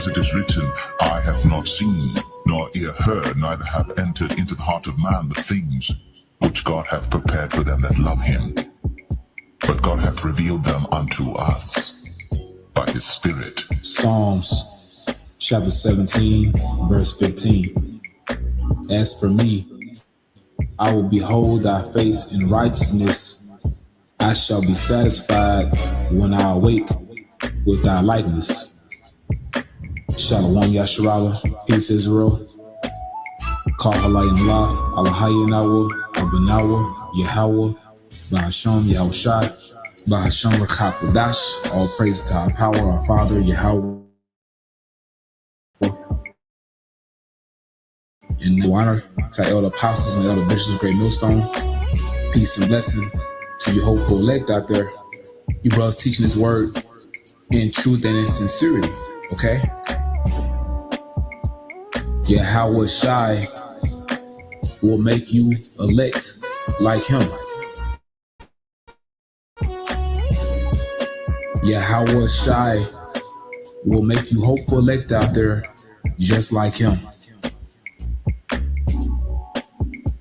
as it is written, eye hath not seen, nor ear heard, neither hath entered into the heart of man the things which God hath prepared for them that love him. But God hath revealed them unto us by his Spirit. Psalms chapter 17, verse 15. As for me, I will behold thy face in righteousness. I shall be satisfied when I awake with thy likeness. Shalom Yasharala, peace Israel. Call Halayim La, Alahayinawa, Abanawa, Yahweh, Bahasham Yahushai, Bahasham Rakakwadash. All praise to our power, our Father, Yahweh. And no honor to our elder apostles and elder bishops, great millstone. Peace and blessing to your hopeful elect out there. You brothers teaching this word in truth and in sincerity, okay? Yahweh Shai will make you elect like him. Yahweh Shai will make you hopeful elect out there just like him.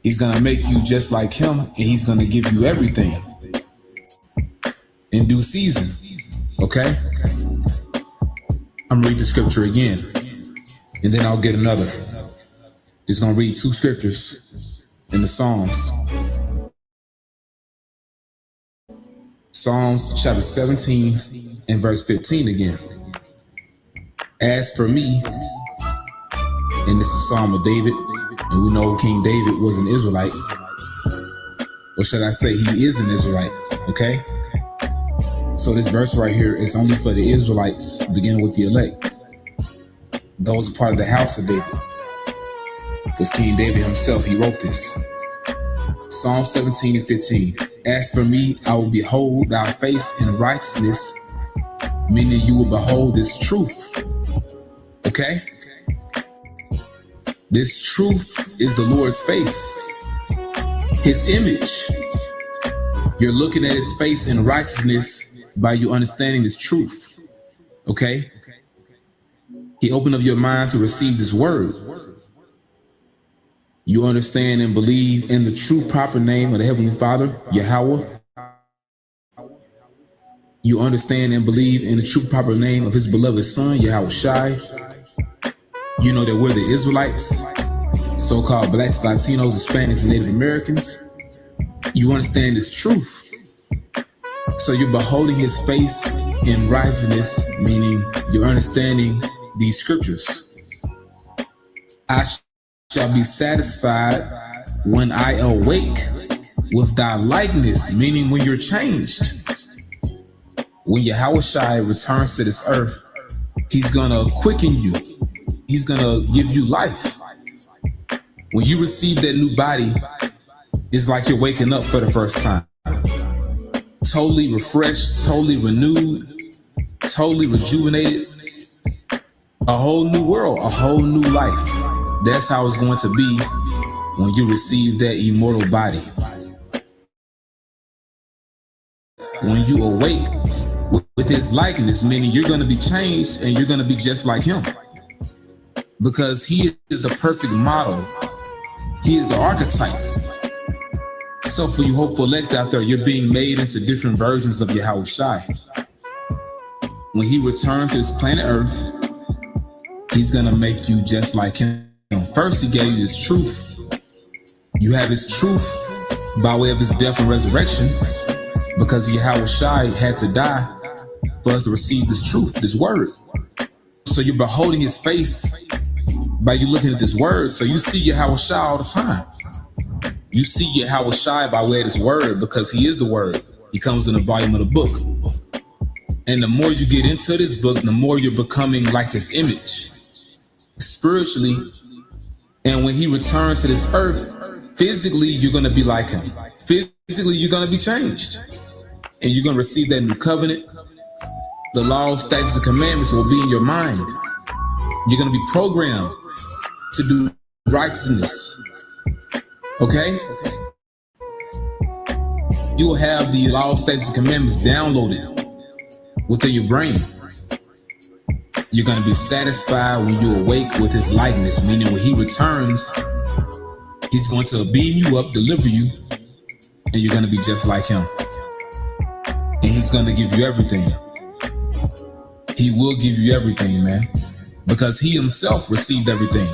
He's going to make you just like him, and he's going to give you everything in due season. Okay? I'm reading the scripture again, and then I'll get another. Just going to read two scriptures in the Psalms. Psalms chapter 17 and verse 15 again. As for me, and this is a Psalm of David, and we know King David was an Israelite. Or should I say he is an Israelite, okay? So this verse right here is only for the Israelites, beginning with the elect. Those are part of the house of David. Because King David himself, he wrote this. Psalm 17 and 15. As for me, I will behold thy face in righteousness, meaning you will behold this truth, okay? This truth is the Lord's face, his image. You're looking at his face in righteousness by you understanding this truth, okay? He opened up your mind to receive this word. You understand and believe in the true proper name of the Heavenly Father, Yahweh. You understand and believe in the true proper name of his beloved son, Yahushai. You know that we're the Israelites, so-called blacks, Latinos, Hispanics, and Native Americans. You understand this truth. So you're beholding his face in righteousness, meaning you're understanding these scriptures. I shall be satisfied when I awake with thy likeness, meaning when you're changed. When Yahushai returns to this earth, he's gonna quicken you. He's gonna give you life. When you receive that new body, it's like you're waking up for the first time. Totally refreshed, totally renewed, totally rejuvenated. A whole new world, a whole new life. That's how it's going to be when you receive that immortal body. When you awake with his likeness, meaning you're going to be changed and you're going to be just like him. Because he is the perfect model. He is the archetype. So for you hopeful elect out there, you're being made into different versions of Yahushai. When he returns to this planet Earth, he's going to make you just like him. First, he gave you this truth. You have his truth by way of his death and resurrection, because Yahushai had to die for us to receive this truth, this word. So you're beholding his face by you looking at this word. So you see Yahushai all the time. You see Yahushai by way of this word because he is the word. He comes in the volume of the book. And the more you get into this book, the more you're becoming like his image spiritually. And when he returns to this earth, physically, you're going to be like him. Physically, you're going to be changed. And you're going to receive that new covenant. The laws, statutes, and commandments will be in your mind. You're going to be programmed to do righteousness. Okay? You will have the laws, statutes, and commandments downloaded within your brain. You're going to be satisfied when you awake with his likeness, meaning when he returns, he's going to beam you up, deliver you, and you're going to be just like him. And he's going to give you everything. He will give you everything, man, because he himself received everything.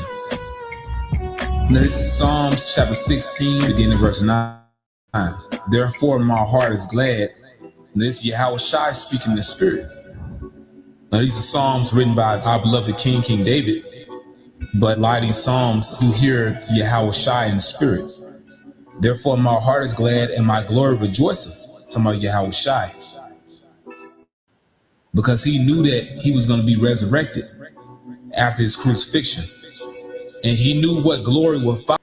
Now, this is Psalms chapter 16, beginning in verse 9. Therefore, my heart is glad. And this is Yahweh Shai speaking in the spirit. Now, these are Psalms written by our beloved King David. But a lot of these Psalms, you hear Yahweh Shai in the spirit. Therefore, my heart is glad and my glory rejoiceth. Talking about Yahweh Shai. Because he knew that he was going to be resurrected after his crucifixion. And he knew what glory would follow.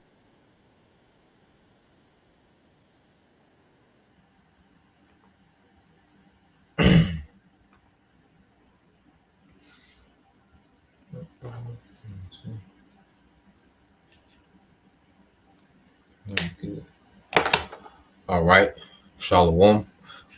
All right, Shalom.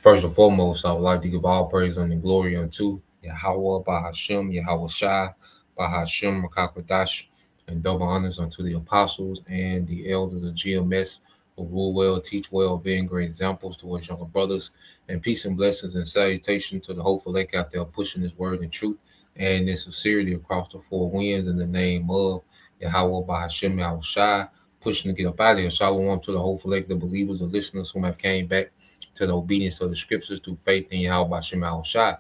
First and foremost, I would like to give all praise and glory unto Yahweh Bahashem, Yahweh Shai, Bahashem Rakakwadash, and double honors unto the apostles and the elders of GMS who rule well, teach well, being great examples towards younger brothers, and peace and blessings and salutation to the hopeful lake out there pushing this word in truth and in sincerity across the four winds in the name of Yahweh Bahashem, Yahweh Shai, pushing to get up out of here. Shalom to the hopeful lake, the believers, the listeners whom have came back to the obedience of the scriptures through faith in Yahweh Bahashem, Yahweh Shai.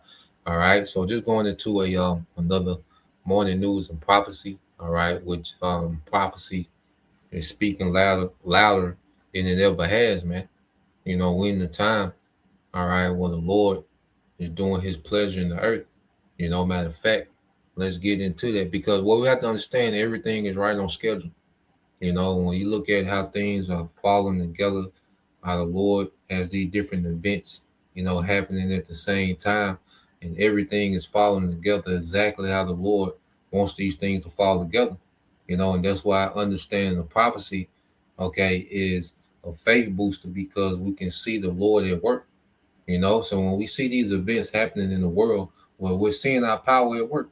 All right, so just going into a another morning news and prophecy. All right, which prophecy is speaking louder than it ever has, man. You know, we're in the time, all right, where the Lord is doing his pleasure in the earth. You know, matter of fact, let's get into that, because what we have to understand, everything is right on schedule. You know, when you look at how things are falling together, how the Lord has these different events, you know, happening at the same time, and everything is falling together exactly how the Lord wants these things to fall together. You know, and that's why I understand the prophecy, okay, is a faith booster, because we can see the Lord at work. You know, so when we see these events happening in the world, well, we're seeing our power at work.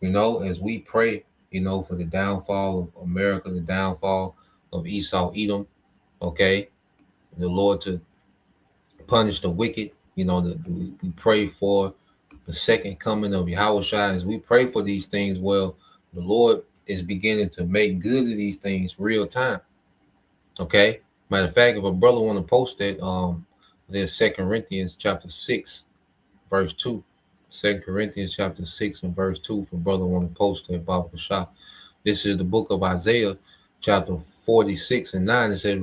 You know, as we pray, you know, for the downfall of America, the downfall of Esau, Edom, okay, the Lord to punish the wicked. You know, we pray for the second coming of Yahweh Shai. As we pray for these things, well, the Lord is beginning to make good of these things real time. Okay, matter of fact, if a brother want to post that, there's 2 Corinthians chapter 6, verse 2. 2 Corinthians chapter 6 and verse 2, for brother want to post that, Baba Shah. This is the book of Isaiah, chapter 46 and 9. It says,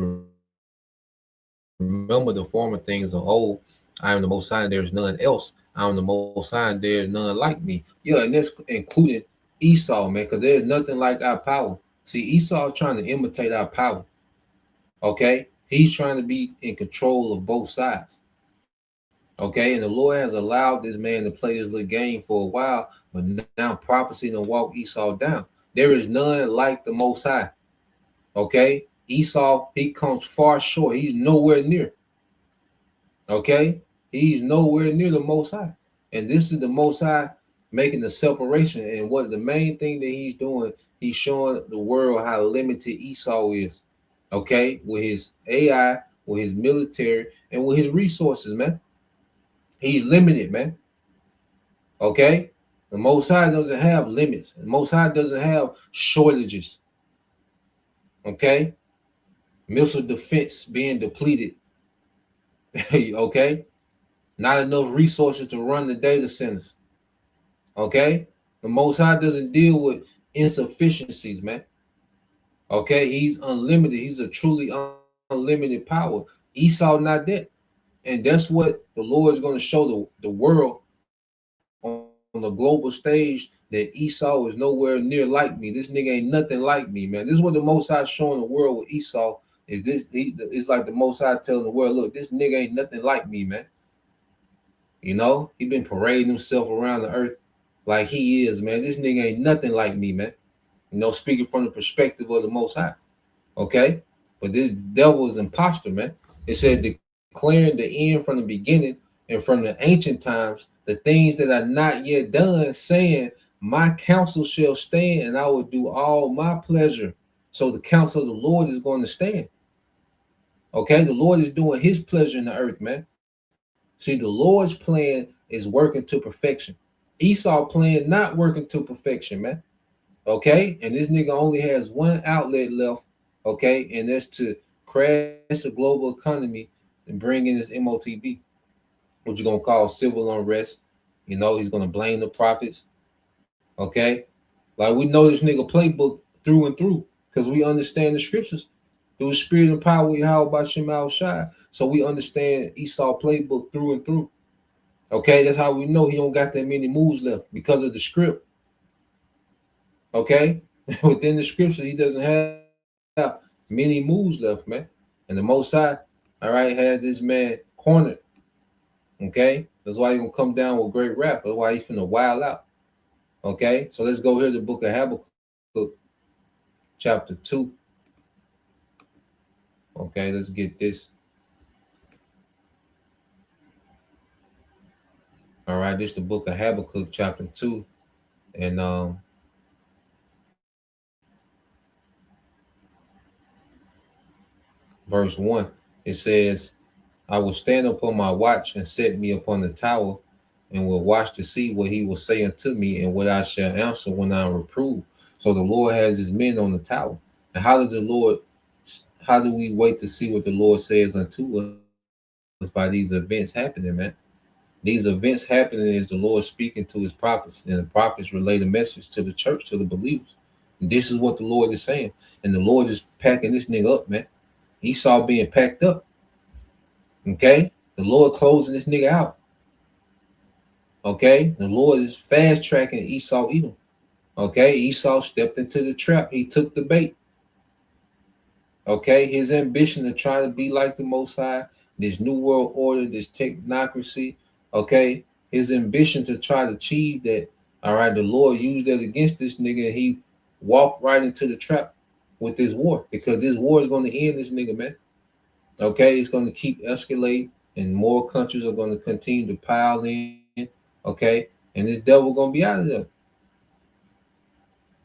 remember the former things of old. I am the Most High, and there is none else. I am the Most High, and there is none like me. Yeah, and that's including Esau, man, because there's nothing like our power. See, Esau is trying to imitate our power. Okay? He's trying to be in control of both sides. Okay, and the Lord has allowed this man to play this little game for a while, but now prophecy to walk Esau down. There is none like the Most High. Okay, Esau, he comes far short. He's nowhere near. Okay, he's nowhere near the Most High. And this is the Most High making the separation. And what the main thing that he's doing, he's showing the world how limited Esau is. Okay, with his AI, with his military, and with his resources, man. He's limited, man. Okay? The Most High doesn't have limits. The Most High doesn't have shortages. Okay? Missile defense being depleted. Okay? Not enough resources to run the data centers. Okay? The Most High doesn't deal with insufficiencies, man. Okay? He's unlimited. He's a truly unlimited power. Esau not that. And that's what the Lord is going to show the world on the global stage, that Esau is nowhere near like me. This nigga ain't nothing like me, man. This is what the Most High showing the world with Esau. Is this? It's like the Most High telling the world, look, this nigga ain't nothing like me, man. You know, he been parading himself around the earth like he is, man. This nigga ain't nothing like me, man. You know, speaking from the perspective of the Most High. Okay, but this devil is imposter, man. It said declaring the end from the beginning and from the ancient times, the things that are not yet done, saying, my counsel shall stand, and I will do all my pleasure. So the counsel of the Lord is going to stand. Okay, the Lord is doing his pleasure in the earth, man. See, the Lord's plan is working to perfection. Esau plan not working to perfection, man. Okay, and this nigga only has one outlet left. Okay, and that's to crash the global economy and bring in this MOTB, what you're gonna call civil unrest. You know, he's gonna blame the prophets. Okay, like we know this nigga playbook through and through because we understand the scriptures through the spirit and power we how by Shemal Shai. So we understand Esau playbook through and through. Okay, that's how we know he don't got that many moves left because of the script. Okay, within the scripture, he doesn't have many moves left, man. And the Most High, all right, has this man cornered. Okay, that's why he gonna come down with great rap. That's why he finna wild out. Okay, so let's go here to the book of Habakkuk, chapter 2. Okay, let's get this. All right, this is the book of Habakkuk, chapter 2. And verse 1, it says, I will stand upon my watch and set me upon the tower, and will watch to see what he will say unto me, and what I shall answer when I am reproved. So the Lord has his men on the tower. And how do we wait to see what the Lord says unto us by these events happening, man? These events happening is the Lord speaking to his prophets, and the prophets relay the message to the church, to the believers. And this is what the Lord is saying. And the Lord is packing this nigga up, man. Esau being packed up. Okay? The Lord closing this nigga out. Okay? The Lord is fast tracking Esau Edom. Okay? Esau stepped into the trap. He took the bait. Okay? His ambition to try to be like the Most High, this new world order, this technocracy. Okay? His ambition to try to achieve that. All right? The Lord used that against this nigga, and he walked right into the trap with this war, because this war is going to end this nigga, man. Okay, it's going to keep escalating, and more countries are going to continue to pile in. Okay, and this devil going to be out of there.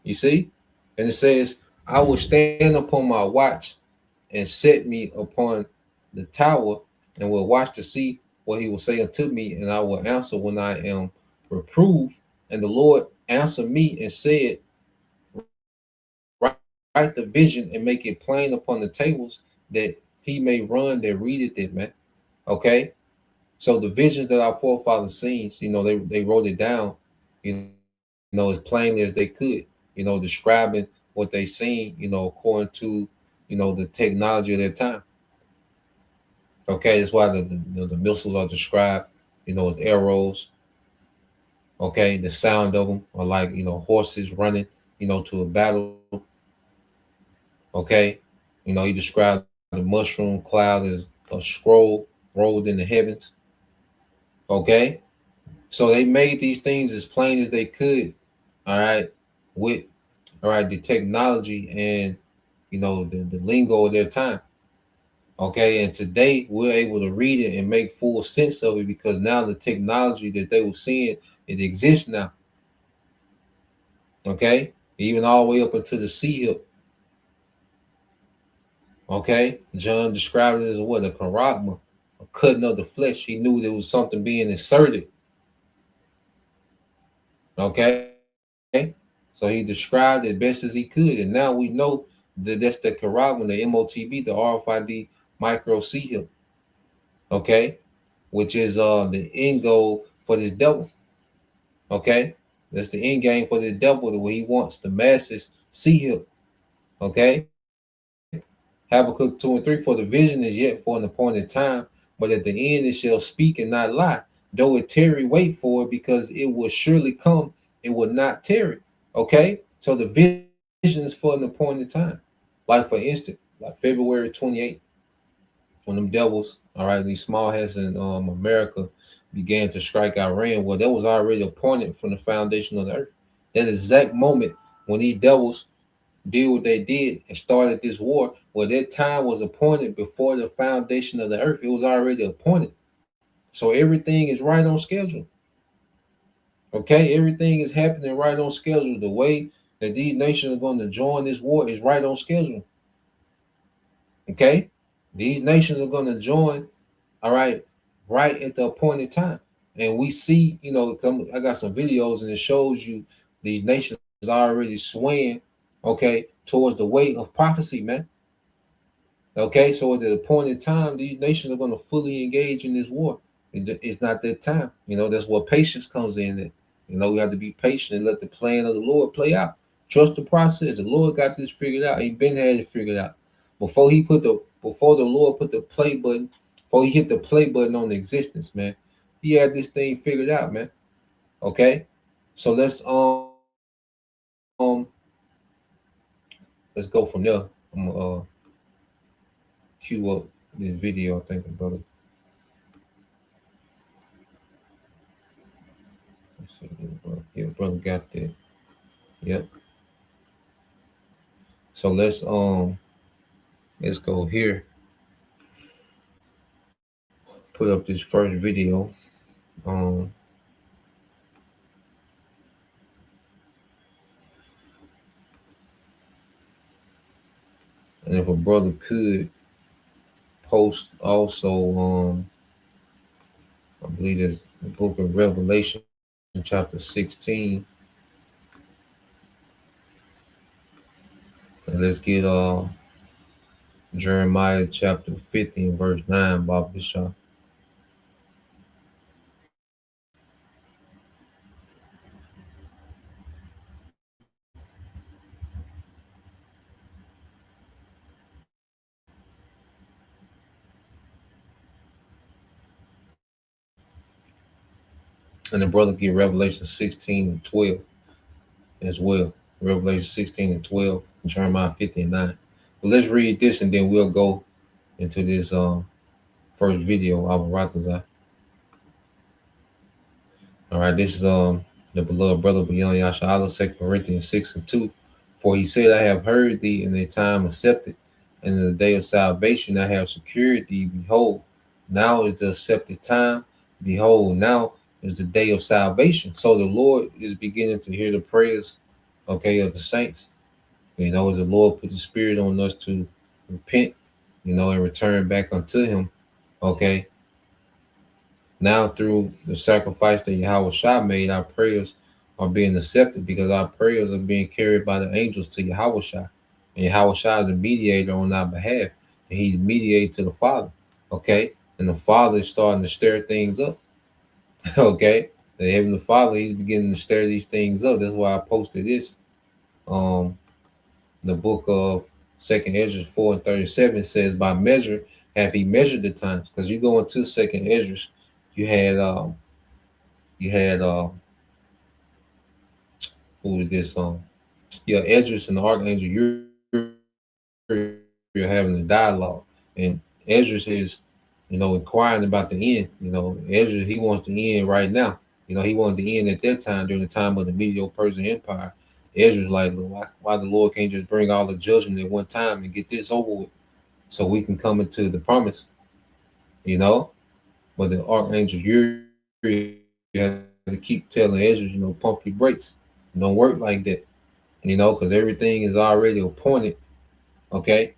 You see, and it says, I will stand upon my watch and set me upon the tower, and will watch to see what he will say unto me, and I will answer when I am reproved. And the Lord answered me and said, write the vision and make it plain upon the tables, that he may run that readeth it, man. Okay, so the visions that our forefathers seen, you know, they wrote it down, you know, as plainly as they could, you know, describing what they seen, you know, according to, you know, the technology of their time. Okay, that's why the missiles are described, you know, as arrows. Okay, the sound of them are like, you know, horses running, you know, to a battle. Okay, you know, he described the mushroom cloud as a scroll rolled in the heavens. Okay, so they made these things as plain as they could. All right, with the technology and, you know, the lingo of their time. Okay, and today we're able to read it and make full sense of it, because now the technology that they were seeing, it exists now. Okay, even all the way up into the sea hip. Okay, John described it as what? A charagma, a cutting of the flesh. He knew there was something being inserted. Okay, so he described it best as he could, and now we know that that's the charagma, the MOTB, the RFID micro C hip. Okay, which is the end goal for this devil. Okay, that's the end game for the devil, the way he wants the masses see him. Okay, Habakkuk 2 and 3, for the vision is yet for an appointed time, but at the end it shall speak and not lie. Though it tarry, wait for it, because it will surely come, it will not tarry. Okay, so the vision is for an appointed time. Like, for instance, like February 28th, when them devils, all right, these small hats in America began to strike Iran, well, that was already appointed from the foundation of the earth. That exact moment when these devils did what they did and started this war, well, that time was appointed before the foundation of the earth. It was already appointed. So everything is right on schedule. Okay, everything is happening right on schedule. The way that these nations are going to join this war is right on schedule. Okay, these nations are going to join. All right at the appointed time, and we see, I got some videos and it shows you these nations already swaying, okay, towards the way of prophecy, man. Okay, so at the appointed time, these nations are going to fully engage in this war. It's not that time. That's where patience comes in. We have to be patient and let the plan of the Lord play out. Trust the process. The Lord got this figured out. He been had it figured out before the Lord put the play button, before he hit the play button on the existence, man. He had this thing figured out, man. Okay, so let's go from there. I'm gonna cue up this video. I think the brother. Let's see, yeah, brother got that. Yep. So let's go here. Put up this first video. Um and if a brother could post also, I believe it's the book of Revelation, chapter 16. And let's get Jeremiah chapter 50 and verse 9, Bob Bishop. And the brother get Revelation 16 and 12 as well. Revelation 16 and 12, Jeremiah 50 and 9. But let's read this and then we'll go into this first video of Ratazah. All right, this is the beloved brother beyond Yashala, 2 Corinthians 6 and 2. For he said, I have heard thee in the time accepted, and in the day of salvation I have secured thee. Behold, now is the accepted time. Behold, now is the day of salvation. So the Lord is beginning to hear the prayers, okay, of the saints. As the Lord put the spirit on us to repent, and return back unto him, okay. Now through the sacrifice that Yahweh Shah made, our prayers are being accepted because our prayers are being carried by the angels to Yahweh Shah. And Yahweh Shah is a mediator on our behalf. And he's mediated to the Father. Okay. And the Father is starting to stir things up. Okay. The Heavenly Father, he's beginning to stir these things up. That's why I posted this. The book of 2nd Esdras 4 and 37 says, by measure have he measured the times. Because you go into 2nd Esdras, you had who was this Esdras and the archangel. You're having a dialogue, and Esdras is inquiring about the end. Esdras, he wants the end right now. He wanted the end at that time, during the time of the Medo-Persian Empire. Esdras like, why the Lord can't just bring all the judgment at one time and get this over with, so we can come into the promise. But the archangel you have to keep telling Esdras, pump your brakes. Don't work like that, because everything is already appointed, okay,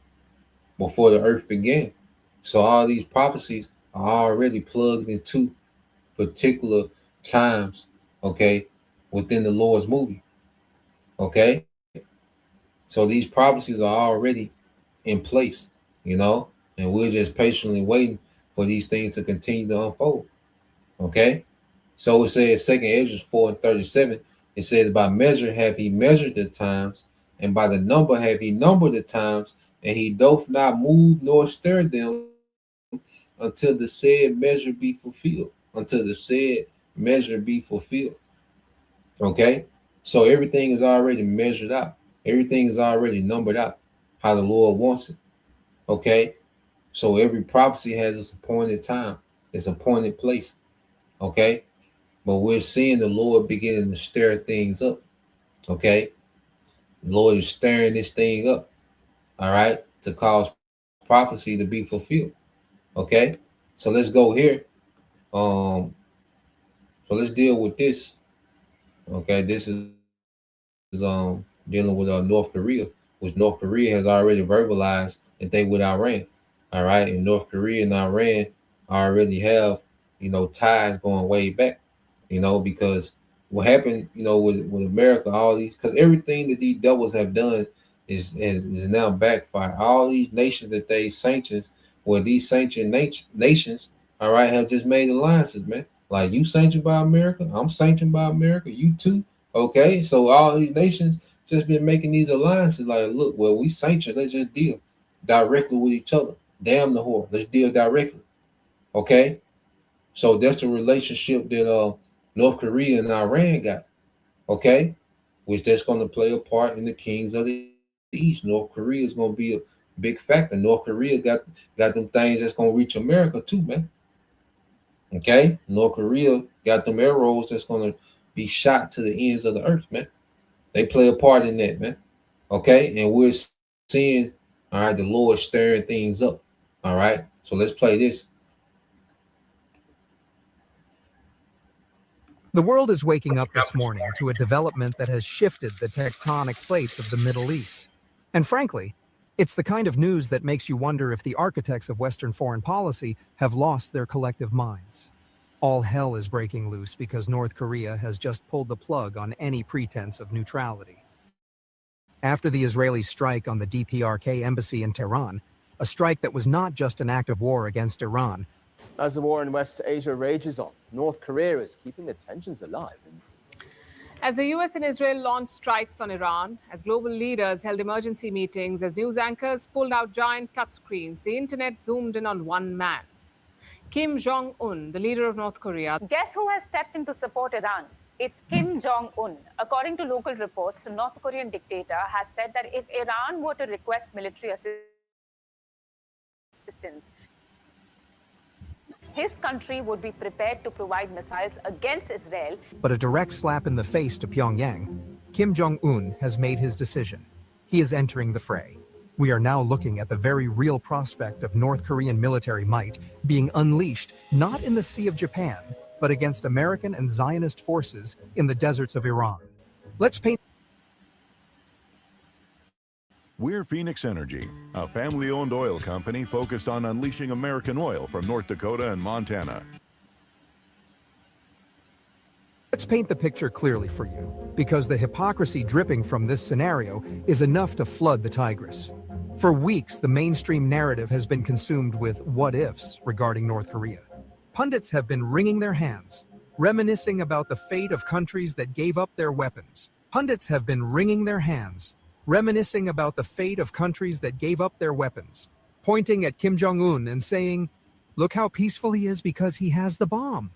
before the earth began. So all these prophecies are already plugged into particular times, okay, within the Lord's movie, okay. So these prophecies are already in place, and we're just patiently waiting for these things to continue to unfold, okay. So it says 2nd Esdras 4 and 37, it says, by measure have he measured the times, and by the number have he numbered the times, and he doth not move nor stir them until the said measure be fulfilled. Until the said measure be fulfilled. Okay? So everything is already measured out. Everything is already numbered out how the Lord wants it. Okay? So every prophecy has its appointed time, its appointed place. Okay? But we're seeing the Lord beginning to stir things up. Okay? The Lord is stirring this thing up. All right? To cause prophecy to be fulfilled. Okay? So let's go here. So let's deal with this. Okay, this is dealing with North Korea, which North Korea has already verbalized that they with Iran. All right, and North Korea and Iran already have ties going way back. Because what happened with America, all these, because everything that these devils have done is now backfired. All these nations that they sanctions, well, these sanctioned nations, all right, have just made alliances, man. Like, you sanctioned by America, I'm sanctioned by America, you too. Okay, so all these nations just been making these alliances. Like, look, well, we sanctioned, let's just deal directly with each other. Damn the whore, let's deal directly. Okay, so that's the relationship that North Korea and Iran got. Okay, which that's going to play a part in the kings of the East. North Korea is going to be a big factor. North Korea got them things that's going to reach America too, man. Okay, North Korea got them arrows that's going to be shot to the ends of the earth, man. They play a part in that, man. Okay, and we're seeing, all right, the Lord stirring things up. All right, so let's play this. The world is waking up this morning to a development that has shifted the tectonic plates of the Middle East. And frankly, it's the kind of news that makes you wonder if the architects of Western foreign policy have lost their collective minds. All hell is breaking loose because North Korea has just pulled the plug on any pretense of neutrality. After the Israeli strike on the DPRK embassy in Tehran, a strike that was not just an act of war against Iran. As the war in West Asia rages on, North Korea is keeping the tensions alive. As the US and Israel launched strikes on Iran, as global leaders held emergency meetings, as news anchors pulled out giant touchscreens, the internet zoomed in on one man. Kim Jong-un, the leader of North Korea. Guess who has stepped in to support Iran? It's Kim Jong-un. According to local reports, the North Korean dictator has said that if Iran were to request military assistance, his country would be prepared to provide missiles against Israel. But a direct slap in the face to Pyongyang, Kim Jong-un has made his decision. He is entering the fray. We are now looking at the very real prospect of North Korean military might being unleashed not in the Sea of Japan, but against American and Zionist forces in the deserts of Iran. Let's paint. We're Phoenix Energy, a family-owned oil company focused on unleashing American oil from North Dakota and Montana. Let's paint the picture clearly for you, because the hypocrisy dripping from this scenario is enough to flood the Tigris. For weeks, the mainstream narrative has been consumed with what-ifs regarding North Korea. Pundits have been wringing their hands, reminiscing about the fate of countries that gave up their weapons. Pundits have been wringing their hands, reminiscing about the fate of countries that gave up their weapons, pointing at Kim Jong-un and saying, look how peaceful he is because he has the bomb.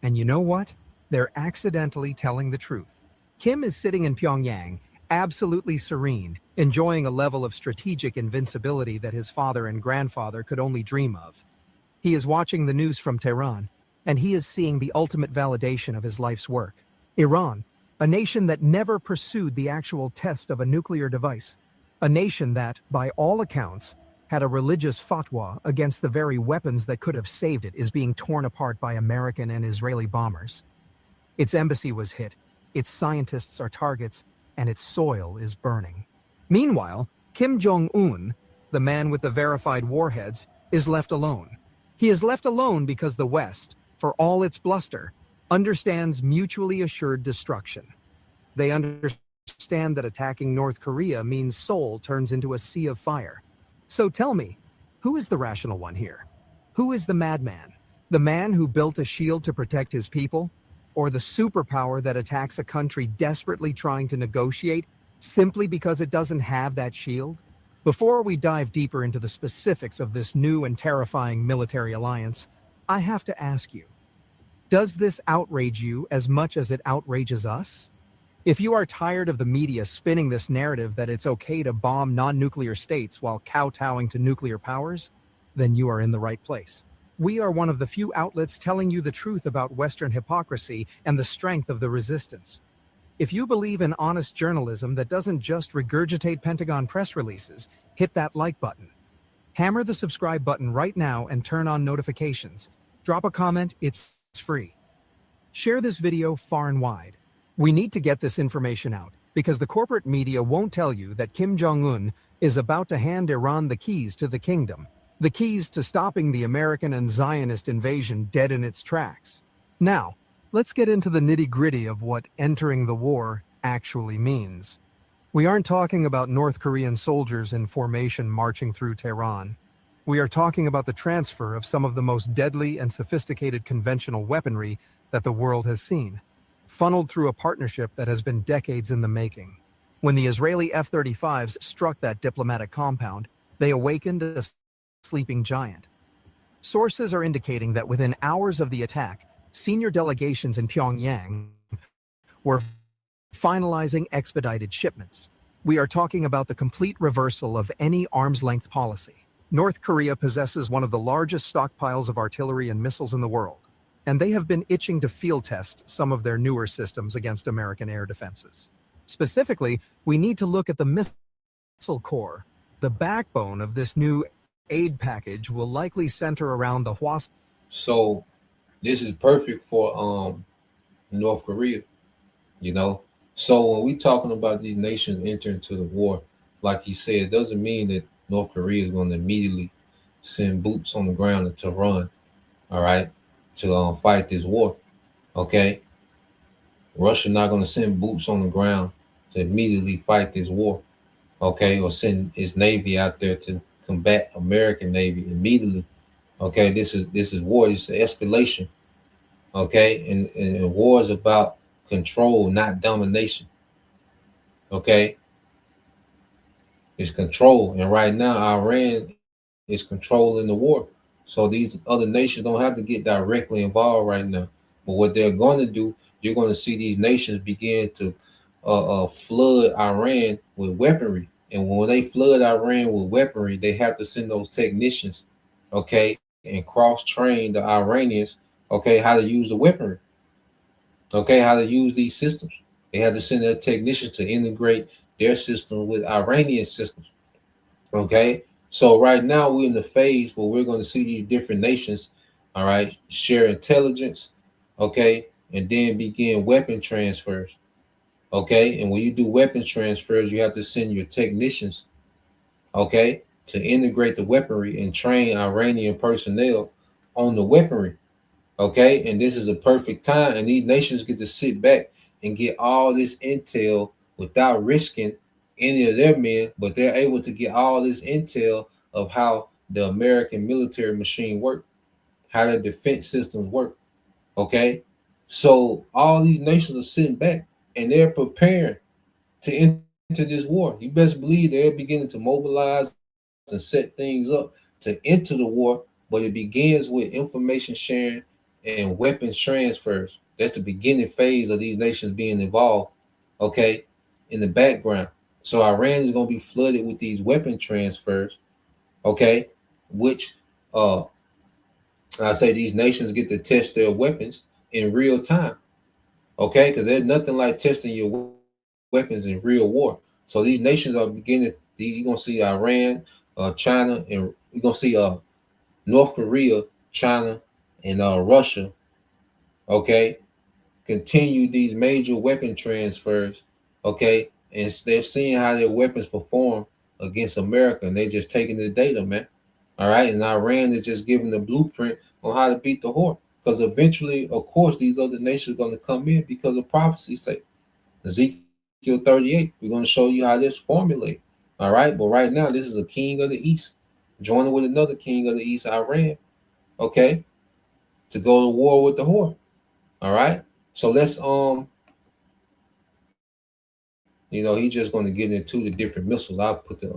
And you know what? They're accidentally telling the truth. Kim is sitting in Pyongyang, absolutely serene, enjoying a level of strategic invincibility that his father and grandfather could only dream of. He is watching the news from Tehran, and he is seeing the ultimate validation of his life's work. Iran, a nation that never pursued the actual test of a nuclear device. A nation that, by all accounts, had a religious fatwa against the very weapons that could have saved it, is being torn apart by American and Israeli bombers. Its embassy was hit, its scientists are targets, and its soil is burning. Meanwhile, Kim Jong-un, the man with the verified warheads, is left alone. He is left alone because the West, for all its bluster, understands mutually assured destruction. They understand that attacking North Korea means Seoul turns into a sea of fire. So tell me, who is the rational one here? Who is the madman? The man who built a shield to protect his people? Or the superpower that attacks a country desperately trying to negotiate simply because it doesn't have that shield? Before we dive deeper into the specifics of this new and terrifying military alliance, I have to ask you, does this outrage you as much as it outrages us? If you are tired of the media spinning this narrative that it's okay to bomb non-nuclear states while kowtowing to nuclear powers, then you are in the right place. We are one of the few outlets telling you the truth about Western hypocrisy and the strength of the resistance. If you believe in honest journalism that doesn't just regurgitate Pentagon press releases, hit that like button. Hammer the subscribe button right now and turn on notifications. Drop a comment, it's free. Share this video far and wide. We need to get this information out because the corporate media won't tell you that Kim Jong-un is about to hand Iran the keys to the kingdom, the keys to stopping the American and Zionist invasion dead in its tracks. Now, let's get into the nitty-gritty of what entering the war actually means. We aren't talking about North Korean soldiers in formation marching through Tehran. We are talking about the transfer of some of the most deadly and sophisticated conventional weaponry that the world has seen, funneled through a partnership that has been decades in the making. When the Israeli F-35s struck that diplomatic compound, they awakened a sleeping giant. Sources are indicating that within hours of the attack, senior delegations in Pyongyang were finalizing expedited shipments. We are talking about the complete reversal of any arm's-length policy. North Korea possesses one of the largest stockpiles of artillery and missiles in the world, and they have been itching to field test some of their newer systems against American air defenses. Specifically, we need to look at the missile core. The backbone of this new aid package will likely center around the Hwasong. So this is perfect for North Korea, you know. So when we talking about these nations entering into the war, like he said, it doesn't mean that North Korea is going to immediately send boots on the ground to run, all right, to fight this war. Okay, Russia not going to send boots on the ground to immediately fight this war, okay, or send its navy out there to combat American navy immediately. Okay, this is war. It's escalation. Okay, and war is about control, not domination. Okay, it's control, and right now Iran is controlling the war. So these other nations don't have to get directly involved right now. But what they're going to do, you're going to see these nations begin to flood Iran with weaponry. And when they flood Iran with weaponry, they have to send those technicians, okay, and cross-train the Iranians, okay, how to use the weaponry, okay, how to use these systems. They have to send their technicians to integrate their system with Iranian systems, okay? So right now we're in the phase where we're going to see these different nations, all right, share intelligence, okay, and then begin weapon transfers, okay? And when you do weapons transfers, you have to send your technicians, okay, to integrate the weaponry and train Iranian personnel on the weaponry, okay? And this is a perfect time, and these nations get to sit back and get all this intel without risking any of their men, but they're able to get all this intel of how the American military machine works, how the defense systems work, okay? So all these nations are sitting back and they're preparing to enter this war. You best believe they're beginning to mobilize and set things up to enter the war, but it begins with information sharing and weapons transfers. That's the beginning phase of these nations being involved, okay, in the background. So Iran is going to be flooded with these weapon transfers, okay, which I say these nations get to test their weapons in real time, okay, because there's nothing like testing your weapons in real war. So these nations are beginning. You're gonna see Iran, China, and you're gonna see North Korea, China, and Russia, okay, continue these major weapon transfers, okay, and they're seeing how their weapons perform against America, and they're just taking the data, man. All right, and Iran is just giving the blueprint on how to beat the horse, because eventually, of course, these other nations are going to come in because of prophecy's sake. Ezekiel 38, we're going to show you how this formulate. All right, but right now, this is a king of the east joining with another king of the east, Iran, okay, to go to war with the whore. All right, so let's he's just going to get into the different missiles. I'll put the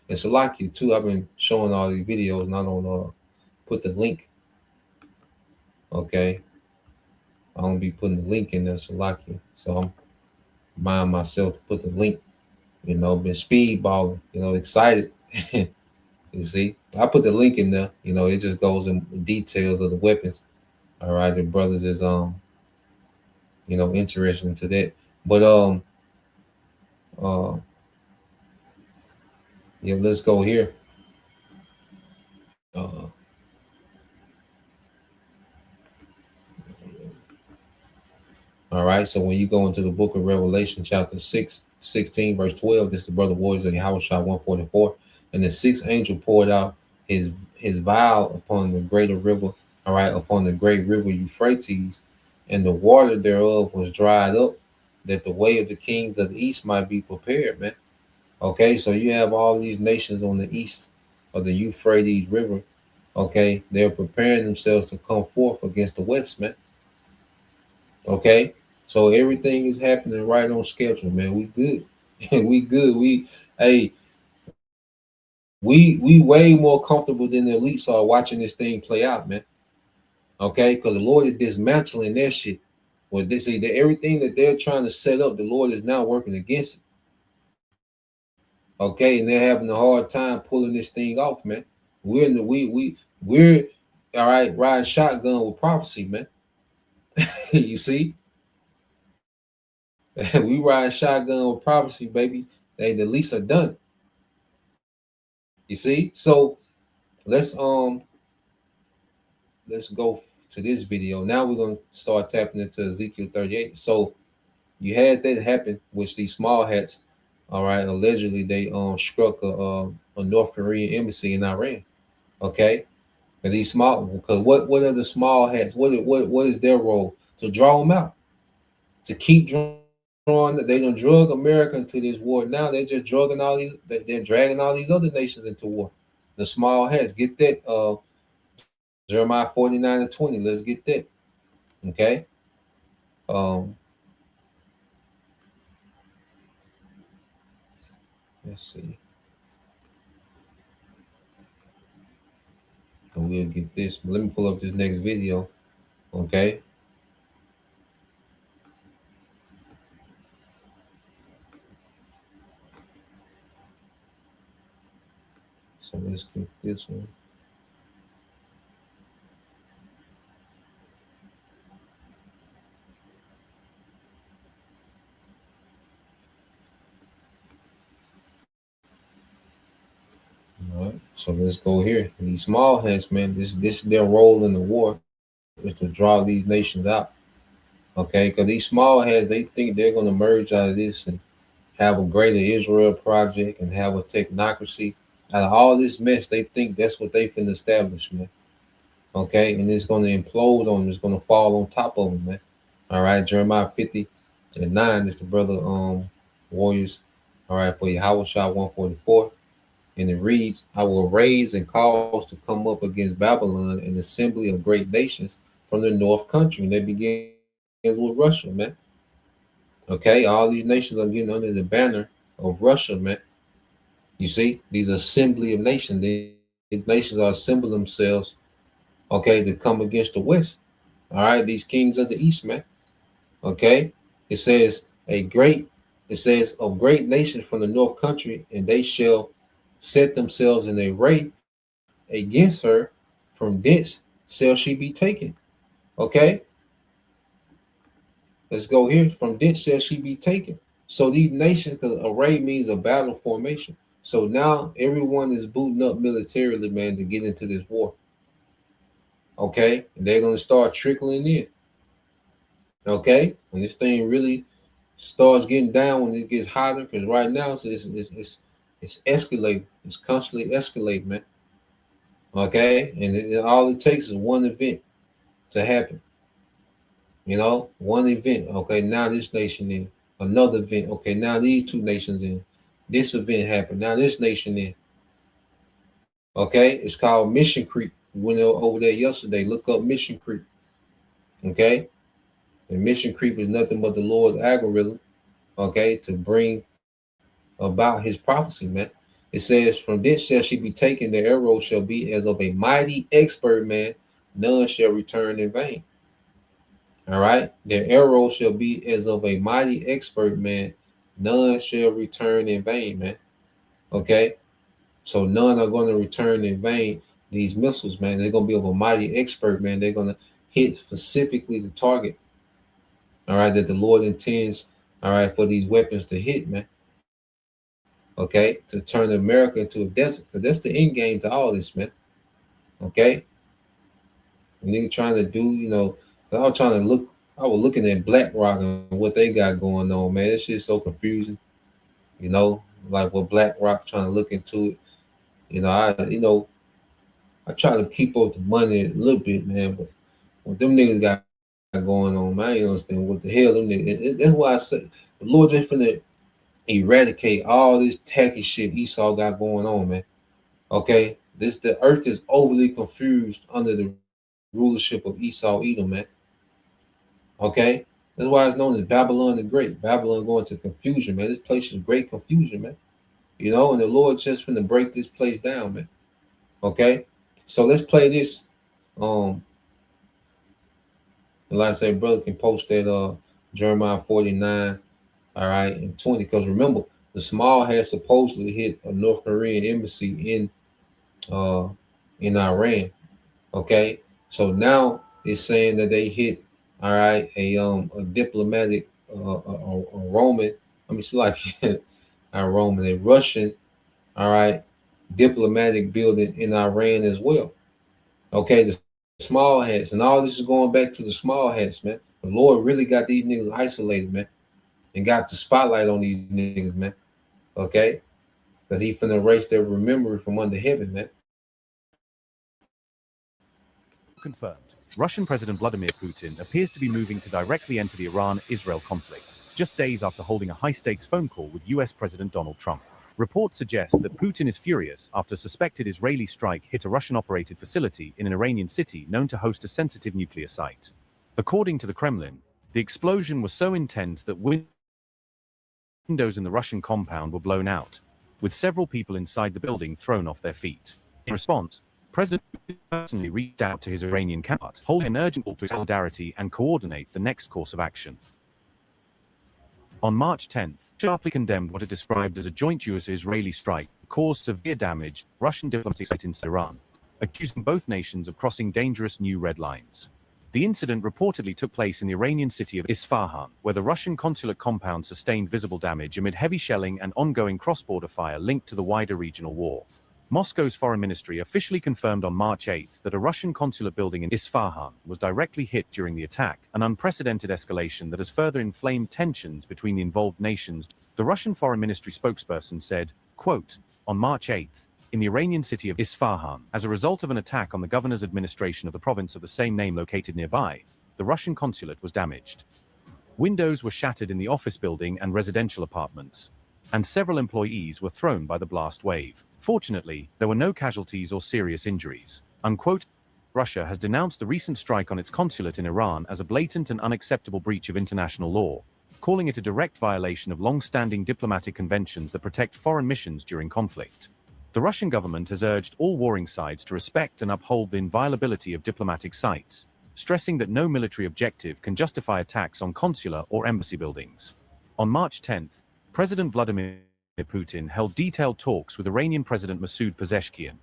and Salakia too. I've been showing all these videos, and I don't put the link. Okay, I don't be putting the link in there, Salakia. So I'm mind myself to put the link. Been speedballing, excited. You see, I put the link in there. It just goes in details of the weapons. All right, the brothers is interested into that. But let's go here. All right. So when you go into the book of Revelation, chapter 6, 16, verse 12, this is the brother warriors of Yahweh 144. And the sixth angel poured out his vial upon the greater river, all right, upon the great river Euphrates, and the water thereof was dried up, that the way of the kings of the east might be prepared, man. Okay, so you have all these nations on the east of the Euphrates River. Okay, they're preparing themselves to come forth against the west, man. Okay, so everything is happening right on schedule, man. We good. We good. Hey, we way more comfortable than the elites are watching this thing play out, man. Okay, because the Lord is dismantling their shit. Well, they see that everything that they're trying to set up, the Lord is now working against it. Okay, and they're having a hard time pulling this thing off, man. We're in the we're all right, riding shotgun with prophecy, man. You see? We ride shotgun with prophecy, baby. They the least are done. You see? So let's go to this video. Now we're gonna start tapping into Ezekiel 38. So you had that happen, which these small hats, all right, allegedly they struck a North Korean embassy in Iran. Okay. And these small, because what are the small hats? What is their role? To draw them out, to keep drawing. They don't drug America into this war. Now they're just drugging all these. They're dragging all these other nations into war. The small hats, get that. Jeremiah 49:20. Let's get that. Okay. Let's see. And we'll get this. Let me pull up this next video. Okay. So let's get this one. All right, so let's go here. These small hats, man, this is their role in the war, is to draw these nations out. Okay, because these small hats, they think they're going to merge out of this and have a greater Israel project and have a technocracy. Out of all this mess, they think that's what they finna establish, man. Okay, and it's going to implode on them. It's going to fall on top of them, man. All right, Jeremiah 50:9 is the brother warriors. All right, for Yahweh 144. And it reads, I will raise and cause to come up against Babylon an assembly of great nations from the north country. And they begins with Russia, man. Okay, all these nations are getting under the banner of Russia, man. You see, these assembly of nations, these nations are assembling themselves, okay, to come against the West. All right, these kings of the East, man. Okay, it says of great nations from the north country, and they shall set themselves in array against her. From thence shall she be taken. Okay, let's go here. From thence shall she be taken. So these nations, because array means a battle formation. So now everyone is booting up militarily, man, to get into this war. Okay, and they're going to start trickling in. Okay, when this thing really starts getting down, when it gets hotter, because right now it's escalating. It's constantly escalating, man. Okay, and all it takes is one event to happen. You know, one event. Okay, now this nation in. Another event. Okay, now these two nations in. This event happened. Now this nation in. Okay, it's called mission creep. We went over there yesterday. Look up mission creep. Okay, and mission creep is nothing but the Lord's algorithm. Okay, to bring about his prophecy, man. It says, from this shall she be taken, the arrow shall be as of a mighty expert man, none shall return in vain. All right, their arrow shall be as of a mighty expert man, none shall return in vain, man. Okay, so none are going to return in vain. These missiles, man, they're going to be of a mighty expert, man. They're going to hit specifically the target, all right, that the Lord intends, all right, for these weapons to hit, man. Okay, to turn America into a desert, because that's the end game to all this, man. Okay, and they're trying to do, you know, I I was looking at BlackRock and what they got going on, man. This shit's so confusing. You know, like what BlackRock trying to look into it. I try to keep up the money a little bit, man, but what them niggas got going on, man, I ain't understand what the hell them niggas. That's why I say the Lord just finna eradicate all this tacky shit Esau got going on, man. Okay, the earth is overly confused under the rulership of Esau Edom, man. Okay, that's why it's known as Babylon the Great. Babylon going to confusion, man. This place is great confusion, man. You know, and the Lord just finna break this place down, man. Okay, so let's play this. And like I say, brother can post that Jeremiah 49, all right, and 20. Because remember, the Small had supposedly hit a North Korean embassy in Iran. Okay, so now it's saying that they hit, all right, a diplomatic a Roman. I mean, it's like a Roman, a Russian, all right, diplomatic building in Iran as well. Okay, the Small Hats, and all this is going back to the Small Hats, man. The Lord really got these niggas isolated, man, and got the spotlight on these niggas, man. Okay, because he finna erase their memory from under heaven, man. Confirmed. Russian President Vladimir Putin appears to be moving to directly enter the Iran-Israel conflict, just days after holding a high-stakes phone call with US President Donald Trump. Reports suggest that Putin is furious after a suspected Israeli strike hit a Russian-operated facility in an Iranian city known to host a sensitive nuclear site. According to the Kremlin, the explosion was so intense that windows in the Russian compound were blown out, with several people inside the building thrown off their feet. In response, President Putin personally reached out to his Iranian counterpart, holding an urgent call to solidarity and coordinate the next course of action. On March 10th, sharply condemned what it described as a joint US-Israeli strike that caused severe damage to Russian diplomatic site in Iran, accusing both nations of crossing dangerous new red lines. The incident reportedly took place in the Iranian city of Isfahan, where the Russian consulate compound sustained visible damage amid heavy shelling and ongoing cross-border fire linked to the wider regional war. Moscow's foreign ministry officially confirmed on March 8th that a Russian consulate building in Isfahan was directly hit during the attack, an unprecedented escalation that has further inflamed tensions between the involved nations. The Russian foreign ministry spokesperson said, quote, on March 8th, in the Iranian city of Isfahan, as a result of an attack on the governor's administration of the province of the same name located nearby, the Russian consulate was damaged. Windows were shattered in the office building and residential apartments, and several employees were thrown by the blast wave. Fortunately, there were no casualties or serious injuries. Unquote. Russia has denounced the recent strike on its consulate in Iran as a blatant and unacceptable breach of international law, calling it a direct violation of long-standing diplomatic conventions that protect foreign missions during conflict. The Russian government has urged all warring sides to respect and uphold the inviolability of diplomatic sites, stressing that no military objective can justify attacks on consular or embassy buildings. On March 10th, President Vladimir Putin held detailed talks with Iranian President Masoud Pezeshkian,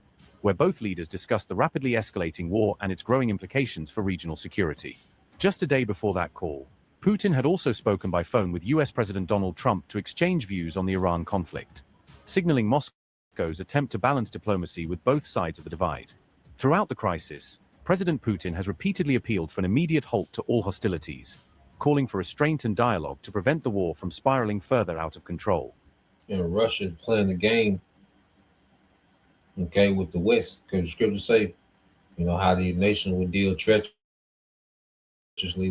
where both leaders discussed the rapidly escalating war and its growing implications for regional security. Just a day before that call, Putin had also spoken by phone with US President Donald Trump to exchange views on the Iran conflict, signaling Moscow's attempt to balance diplomacy with both sides of the divide. Throughout the crisis, President Putin has repeatedly appealed for an immediate halt to all hostilities, calling for restraint and dialogue to prevent the war from spiraling further out of control. And Russia is playing the game, okay, with the West, because the scriptures say, you know, how the nation would deal treacherously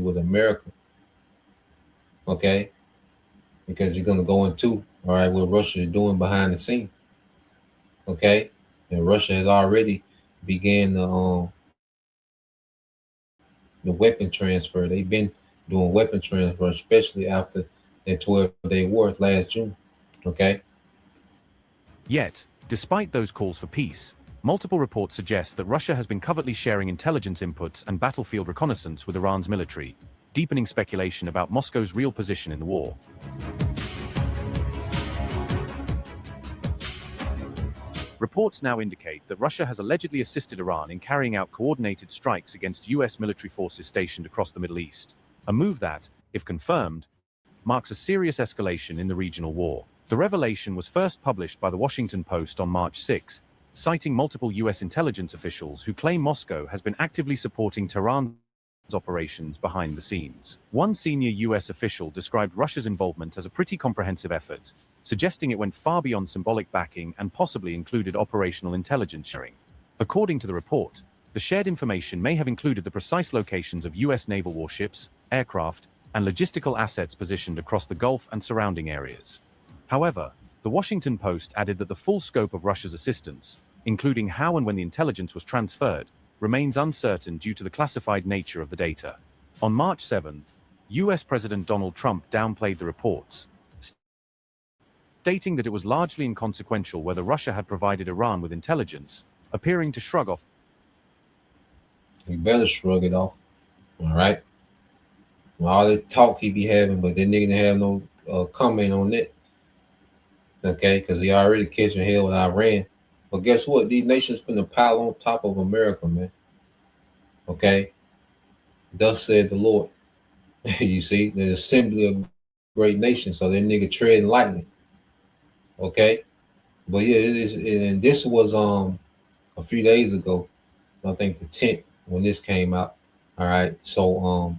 with America, okay, because you're going to go into, all right, what Russia is doing behind the scene, okay, and Russia has already began the weapon transfer. They've been doing weapon transfer, especially after that 12-day war last June. Okay. Yet, despite those calls for peace, multiple reports suggest that Russia has been covertly sharing intelligence inputs and battlefield reconnaissance with Iran's military, deepening speculation about Moscow's real position in the war. Reports now indicate that Russia has allegedly assisted Iran in carrying out coordinated strikes against US military forces stationed across the Middle East, a move that, if confirmed, marks a serious escalation in the regional war. The revelation was first published by the Washington Post on March 6, citing multiple US intelligence officials who claim Moscow has been actively supporting Tehran's operations behind the scenes. One senior US official described Russia's involvement as a pretty comprehensive effort, suggesting it went far beyond symbolic backing and possibly included operational intelligence sharing. According to the report, the shared information may have included the precise locations of US naval warships, aircraft, and logistical assets positioned across the Gulf and surrounding areas. However, the Washington Post added that the full scope of Russia's assistance, including how and when the intelligence was transferred, remains uncertain due to the classified nature of the data. On March 7th, US President Donald Trump downplayed the reports, stating that it was largely inconsequential whether Russia had provided Iran with intelligence, appearing to shrug off. He better shrug it off. All right. All the talk he be having, but that nigga didn't have no comment on it. Okay, because he already catching hell with Iran. But guess what? These nations finna pile on top of America, man. Okay? Thus said the Lord. You see, the assembly of great nations. So that nigga treading lightly. Okay? But yeah, it is, and this was a few days ago. I think the 10th when this came out. All right. So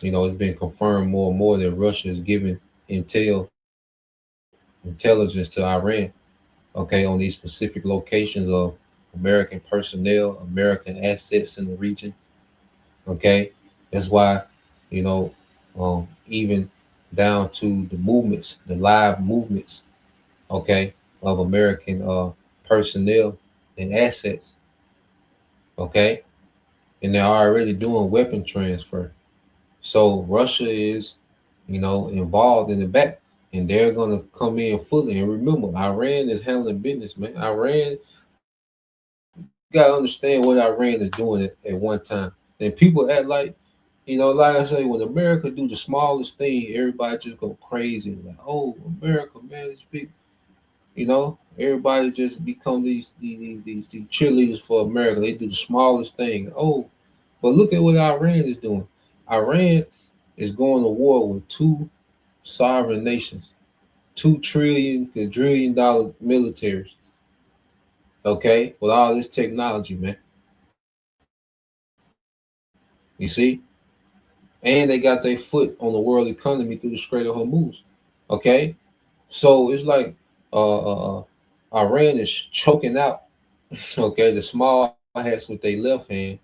you know, it's been confirmed more and more that Russia is giving intelligence to Iran. Okay, on these specific locations of American personnel, American assets in the region. Okay, that's why, you know, even down to the movements, the live movements, okay, of American personnel and assets. Okay, and they're already doing weapon transfer. So Russia is, you know, involved in the back. And they're going to come in fully. And remember, Iran is handling business, man. Iran, you got to understand what Iran is doing at one time. And people act like, you know, like I say, when America do the smallest thing, everybody just go crazy. Like, oh, America, man, it's big. You know, everybody just become these cheerleaders for America. They do the smallest thing. Oh, but look at what Iran is doing. Iran is going to war with two sovereign nations, $2 quadrillion militaries. Okay, with all this technology, man. You see, and they got their foot on the world economy through the Strait of Hormuz. Okay, so it's like Iran is choking out. Okay, the small hats with their left hand.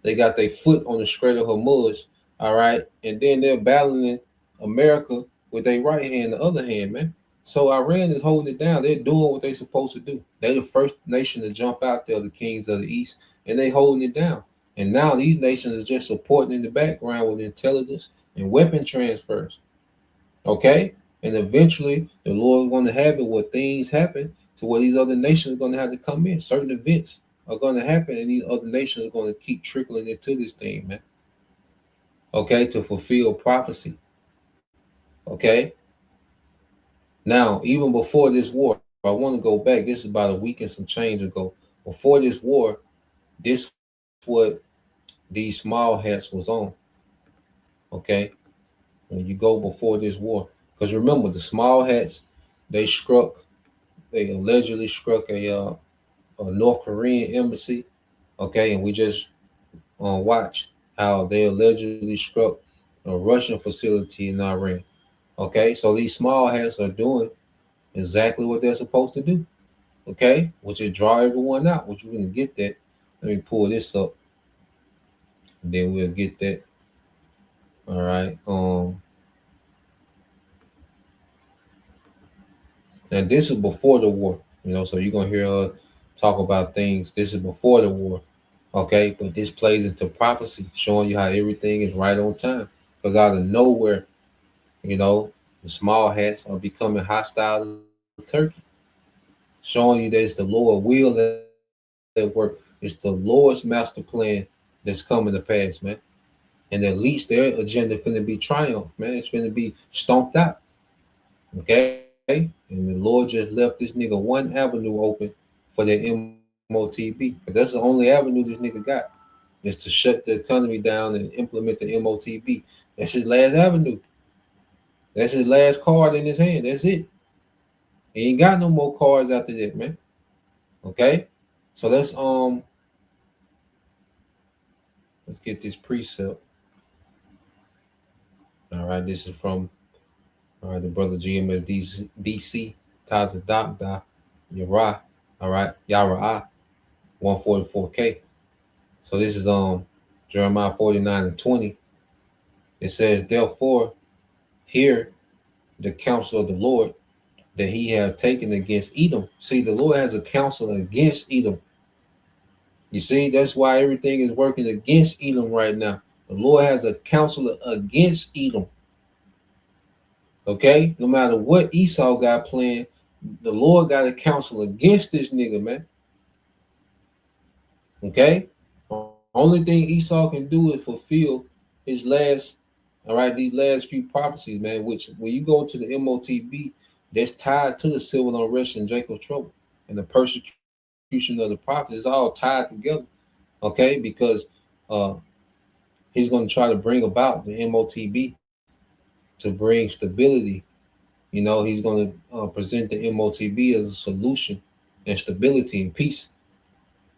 They got their foot on the Strait of Hormuz. All right, and then they're battling America with their right hand, the other hand, man. So Iran is holding it down. They're doing what they're supposed to do. They're the first nation to jump out there, the kings of the East, and they holding it down. And now these nations are just supporting in the background with intelligence and weapon transfers. Okay? And eventually the Lord is going to have it where things happen to where these other nations are going to have to come in. Certain events are going to happen, and these other nations are going to keep trickling into this thing, man. Okay, to fulfill prophecy. Okay. Now, even before this war, I want to go back. This is about a week and some change ago. Before this war, this is what these small hats was on. Okay. When you go before this war, because remember, the small hats, they allegedly struck a North Korean embassy. Okay. And we just watch how they allegedly struck a Russian facility in Iran. Okay, so these small hats are doing exactly what they're supposed to do. Okay, which is draw everyone out, which we're gonna get that. Let me pull this up, and then we'll get that. All right. And this is before the war, you know, so you're gonna hear her talk about things. This is before the war. Okay, but this plays into prophecy, showing you how everything is right on time. Because out of nowhere, you know, the small hats are becoming hostile to Turkey, showing you that it's the Lord will that work. It's the Lord's master plan that's coming to pass, man. And at least their agenda finna be triumph, man. It's finna be stomped out. Okay? And the Lord just left this nigga one avenue open for their MOTB. Because that's the only avenue this nigga got, is to shut the economy down and implement the MOTB. That's his last avenue. That's his last card in his hand. That's it. He ain't got no more cards after that, man. Okay? So let's Let's get this precept. All right, this is from the brother GMSDC Taza Dr. Yara. All right, Yara 144K. So this is Jeremiah 49:20. It says, therefore, hear the counsel of the Lord that he have taken against Edom. See, the Lord has a counsel against Edom. You see, that's why everything is working against Edom right now. The Lord has a counselor against Edom. Okay? No matter what Esau got planned, the Lord got a counsel against this nigga, man. Okay? Only thing Esau can do is fulfill his last, these last few prophecies, man, which when you go to the MOTB, that's tied to the civil unrest and Jacob's trouble and the persecution of the prophets. It's all tied together, okay? Because he's going to try to bring about the MOTB to bring stability. You know, he's going to present the MOTB as a solution and stability and peace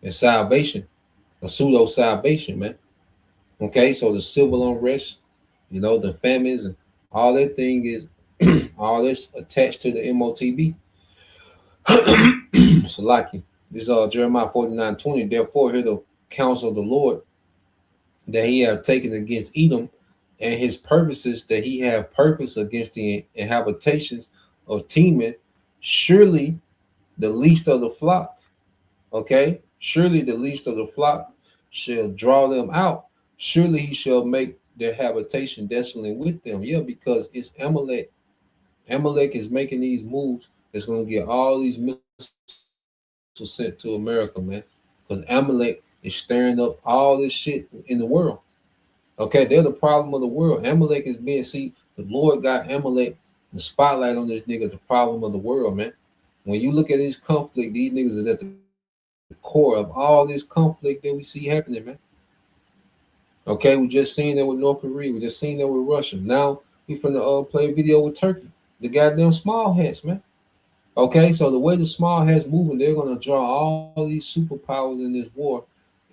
and salvation, a pseudo salvation, man. Okay, so the civil unrest, you know, the famines and all that thing is all this attached to the MOTB. So like this is Jeremiah 49:20. Therefore, hear the counsel of the Lord that he have taken against Edom, and his purposes that he have purpose against the habitations of Teman. Surely the least of the flock, okay? Surely the least of the flock shall draw them out. Surely he shall make their habitation desolate with them. Yeah, because it's Amalek. Amalek is making these moves. It's going to get all these missiles sent to America, man. Because Amalek is stirring up all this shit in the world. Okay, they're the problem of the world. Amalek is being, see, the Lord got Amalek, the spotlight on this nigga, the problem of the world, man. When you look at this conflict, these niggas is at the core of all this conflict that we see happening, man. Okay, we just seen that with North Korea. We just seen that with Russia. Now we finna play a video with Turkey. The goddamn small hats, man. Okay, so the way the small hats moving, they're gonna draw all these superpowers in this war,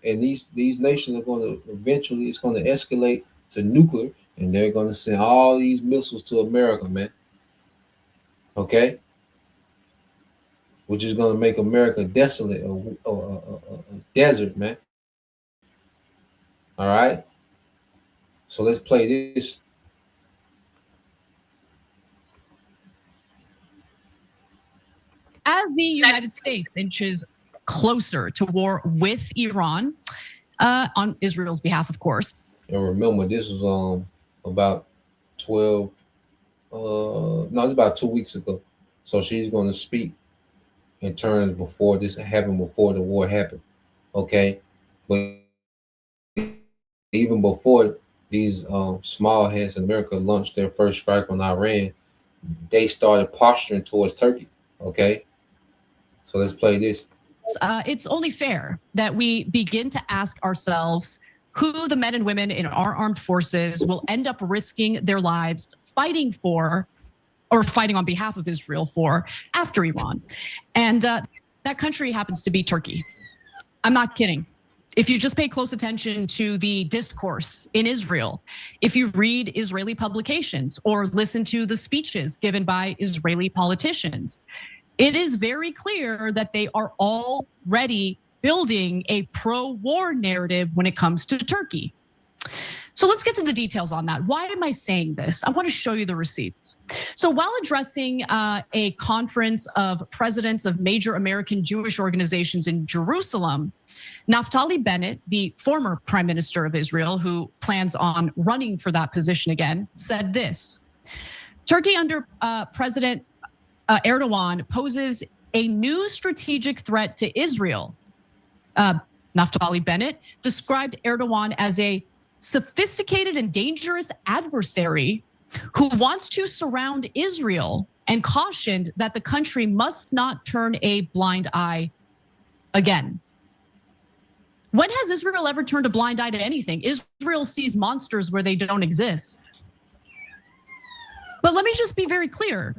and these nations are gonna eventually, it's gonna escalate to nuclear, and they're gonna send all these missiles to America, man. Okay, which is gonna make America desolate, a desert, man. All right, so let's play this. As the United States inches closer to war with Iran, on Israel's behalf, of course. And remember, this was about 12, no, it's about 2 weeks ago. So she's going to speak in terms before this happened, before the war happened. Okay, but even before these small heads in America launched their first strike on Iran, they started posturing towards Turkey. Okay, so let's play this. It's only fair that we begin to ask ourselves who the men and women in our armed forces will end up risking their lives fighting for, or fighting on behalf of Israel for, after Iran. And that country happens to be Turkey. I'm not kidding. If you just pay close attention to the discourse in Israel, if you read Israeli publications or listen to the speeches given by Israeli politicians, it is very clear that they are already building a pro-war narrative when it comes to Turkey. So let's get to the details on that. Why am I saying this? I want to show you the receipts. So while addressing a conference of presidents of major American Jewish organizations in Jerusalem, Naftali Bennett, the former prime minister of Israel, who plans on running for that position again, said this: Turkey under President Erdogan poses a new strategic threat to Israel. Naftali Bennett described Erdogan as a sophisticated and dangerous adversary who wants to surround Israel, and cautioned that the country must not turn a blind eye again. When has Israel ever turned a blind eye to anything? Israel sees monsters where they don't exist. But let me just be very clear.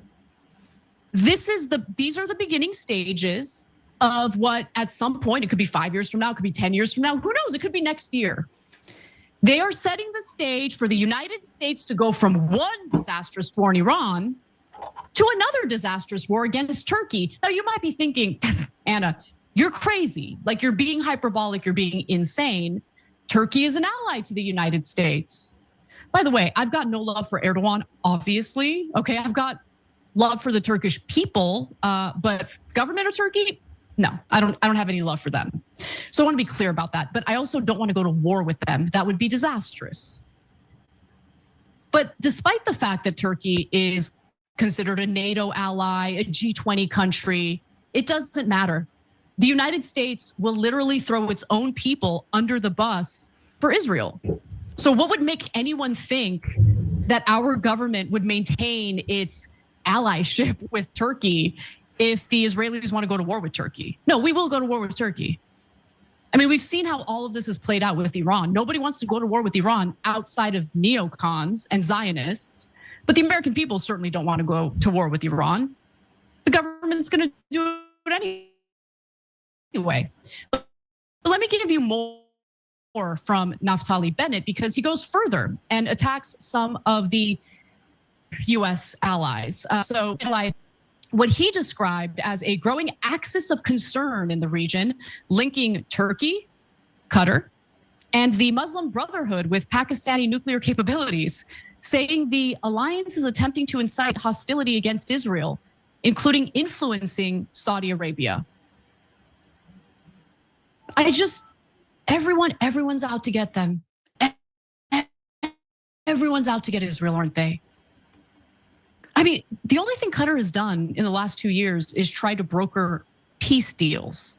These are the beginning stages of what at some point, it could be 5 years from now, it could be 10 years from now, who knows, it could be next year. They are setting the stage for the United States to go from one disastrous war in Iran to another disastrous war against Turkey. Now, you might be thinking, Anna, you're crazy. Like, you're being hyperbolic, you're being insane. Turkey is an ally to the United States. By the way, I've got no love for Erdogan, obviously. Okay, I've got love for the Turkish people, but government of Turkey, no, I don't have any love for them. So I want to be clear about that. But I also don't want to go to war with them. That would be disastrous. But despite the fact that Turkey is considered a NATO ally, a G20 country, it doesn't matter. The United States will literally throw its own people under the bus for Israel. So what would make anyone think that our government would maintain its allyship with Turkey if the Israelis want to go to war with Turkey? No, we will go to war with Turkey. I mean, we've seen how all of this is played out with Iran. Nobody wants to go to war with Iran outside of neocons and Zionists, but the American people certainly don't want to go to war with Iran. The government's going to do it anyway. But let me give you more from Naftali Bennett, because he goes further and attacks some of the US allies. So what he described as a growing axis of concern in the region, linking Turkey, Qatar, and the Muslim Brotherhood with Pakistani nuclear capabilities, saying the alliance is attempting to incite hostility against Israel, including influencing Saudi Arabia. Everyone's out to get them. Everyone's out to get Israel, aren't they? I mean, the only thing Qatar has done in the last 2 years is try to broker peace deals.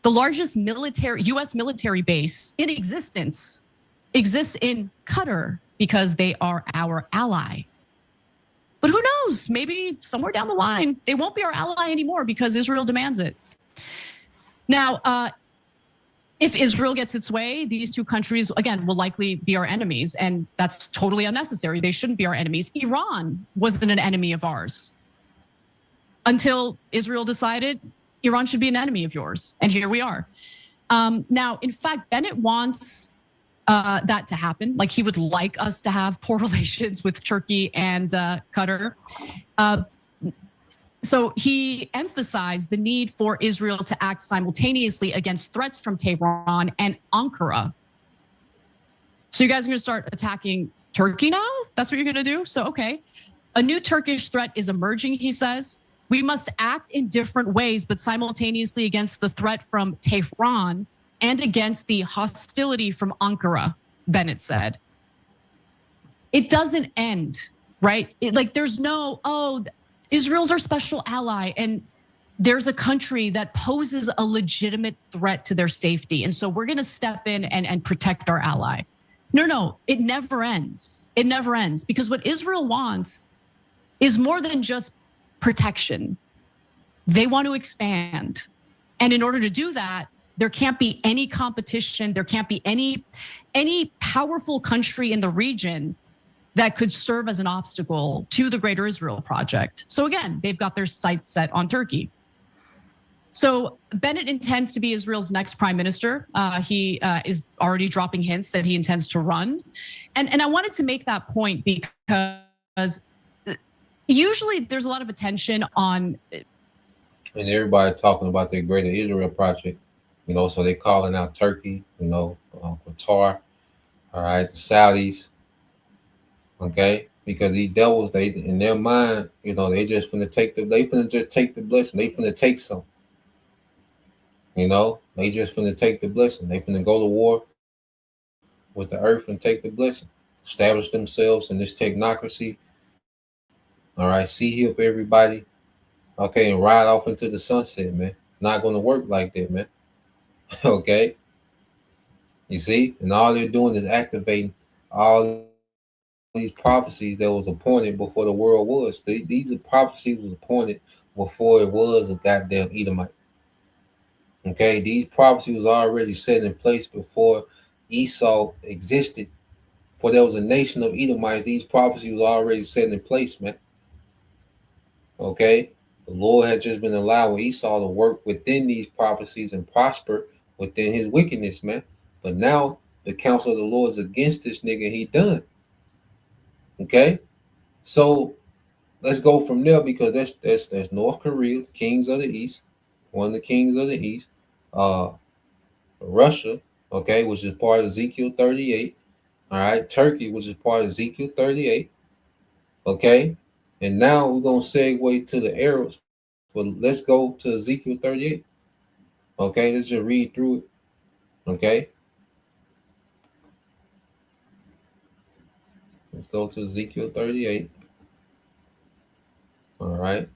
The largest US military base in existence exists in Qatar because they are our ally. But who knows? Maybe somewhere down the line, they won't be our ally anymore because Israel demands it. Now, if Israel gets its way, these two countries, again, will likely be our enemies, and that's totally unnecessary. They shouldn't be our enemies. Iran wasn't an enemy of ours until Israel decided Iran should be an enemy of yours, and here we are. Now, in fact, Bennett wants that to happen. Like, he would like us to have poor relations with Turkey and Qatar. So he emphasized the need for Israel to act simultaneously against threats from Tehran and Ankara. So you guys are going to start attacking Turkey now? That's what you're going to do? So, okay. A new Turkish threat is emerging, he says. We must act in different ways, but simultaneously against the threat from Tehran and against the hostility from Ankara, Bennett said. It doesn't end, right? There's no, Israel's our special ally, and there's a country that poses a legitimate threat to their safety. And so we're going to step in and protect our ally. No, it never ends. It never ends, because what Israel wants is more than just protection. They want to expand. And in order to do that, there can't be any competition. There can't be any powerful country in the region that could serve as an obstacle to the Greater Israel Project. So again, they've got their sights set on Turkey. So Bennett intends to be Israel's next prime minister. He is already dropping hints that he intends to run. And I wanted to make that point because usually there's a lot of attention on. And everybody talking about the Greater Israel Project, so they calling out Turkey, Qatar, all right, the Saudis. Okay, because these devils, they in their mind, they just finna take the blessing. They finna take some. They just finna take the blessing. They finna go to war with the earth and take the blessing. Establish themselves in this technocracy. All right, see-hip everybody. Okay, and ride off into the sunset, man. Not gonna work like that, man. Okay. You see? And all they're doing is activating all these prophecies that was appointed before the world was. These prophecies was appointed before it was a goddamn Edomite. Okay, these prophecies was already set in place before Esau existed. Before there was a nation of Edomites, these prophecies was already set in place, man. Okay, the Lord has just been allowing Esau to work within these prophecies and prosper within his wickedness, man. But now the counsel of the Lord is against this nigga, he done. Okay, so let's go from there, because that's North Korea, the kings of the East, one of the kings of the East, Russia, okay, which is part of Ezekiel 38. All right, Turkey, which is part of Ezekiel 38. Okay, and now we're gonna segue to the Arabs, but let's go to Ezekiel 38. Okay, let's just read through it. Okay, let's go to Ezekiel 38. All right.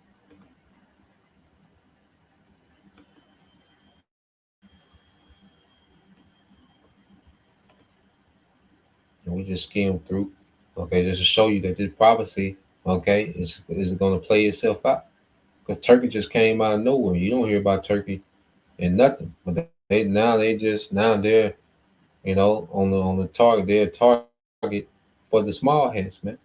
And we just skim through, okay, just to show you that this prophecy, okay, is going to play itself out. Because Turkey just came out of nowhere. You don't hear about Turkey and nothing, but they're you know, on the target. They're a target for the small hats, man.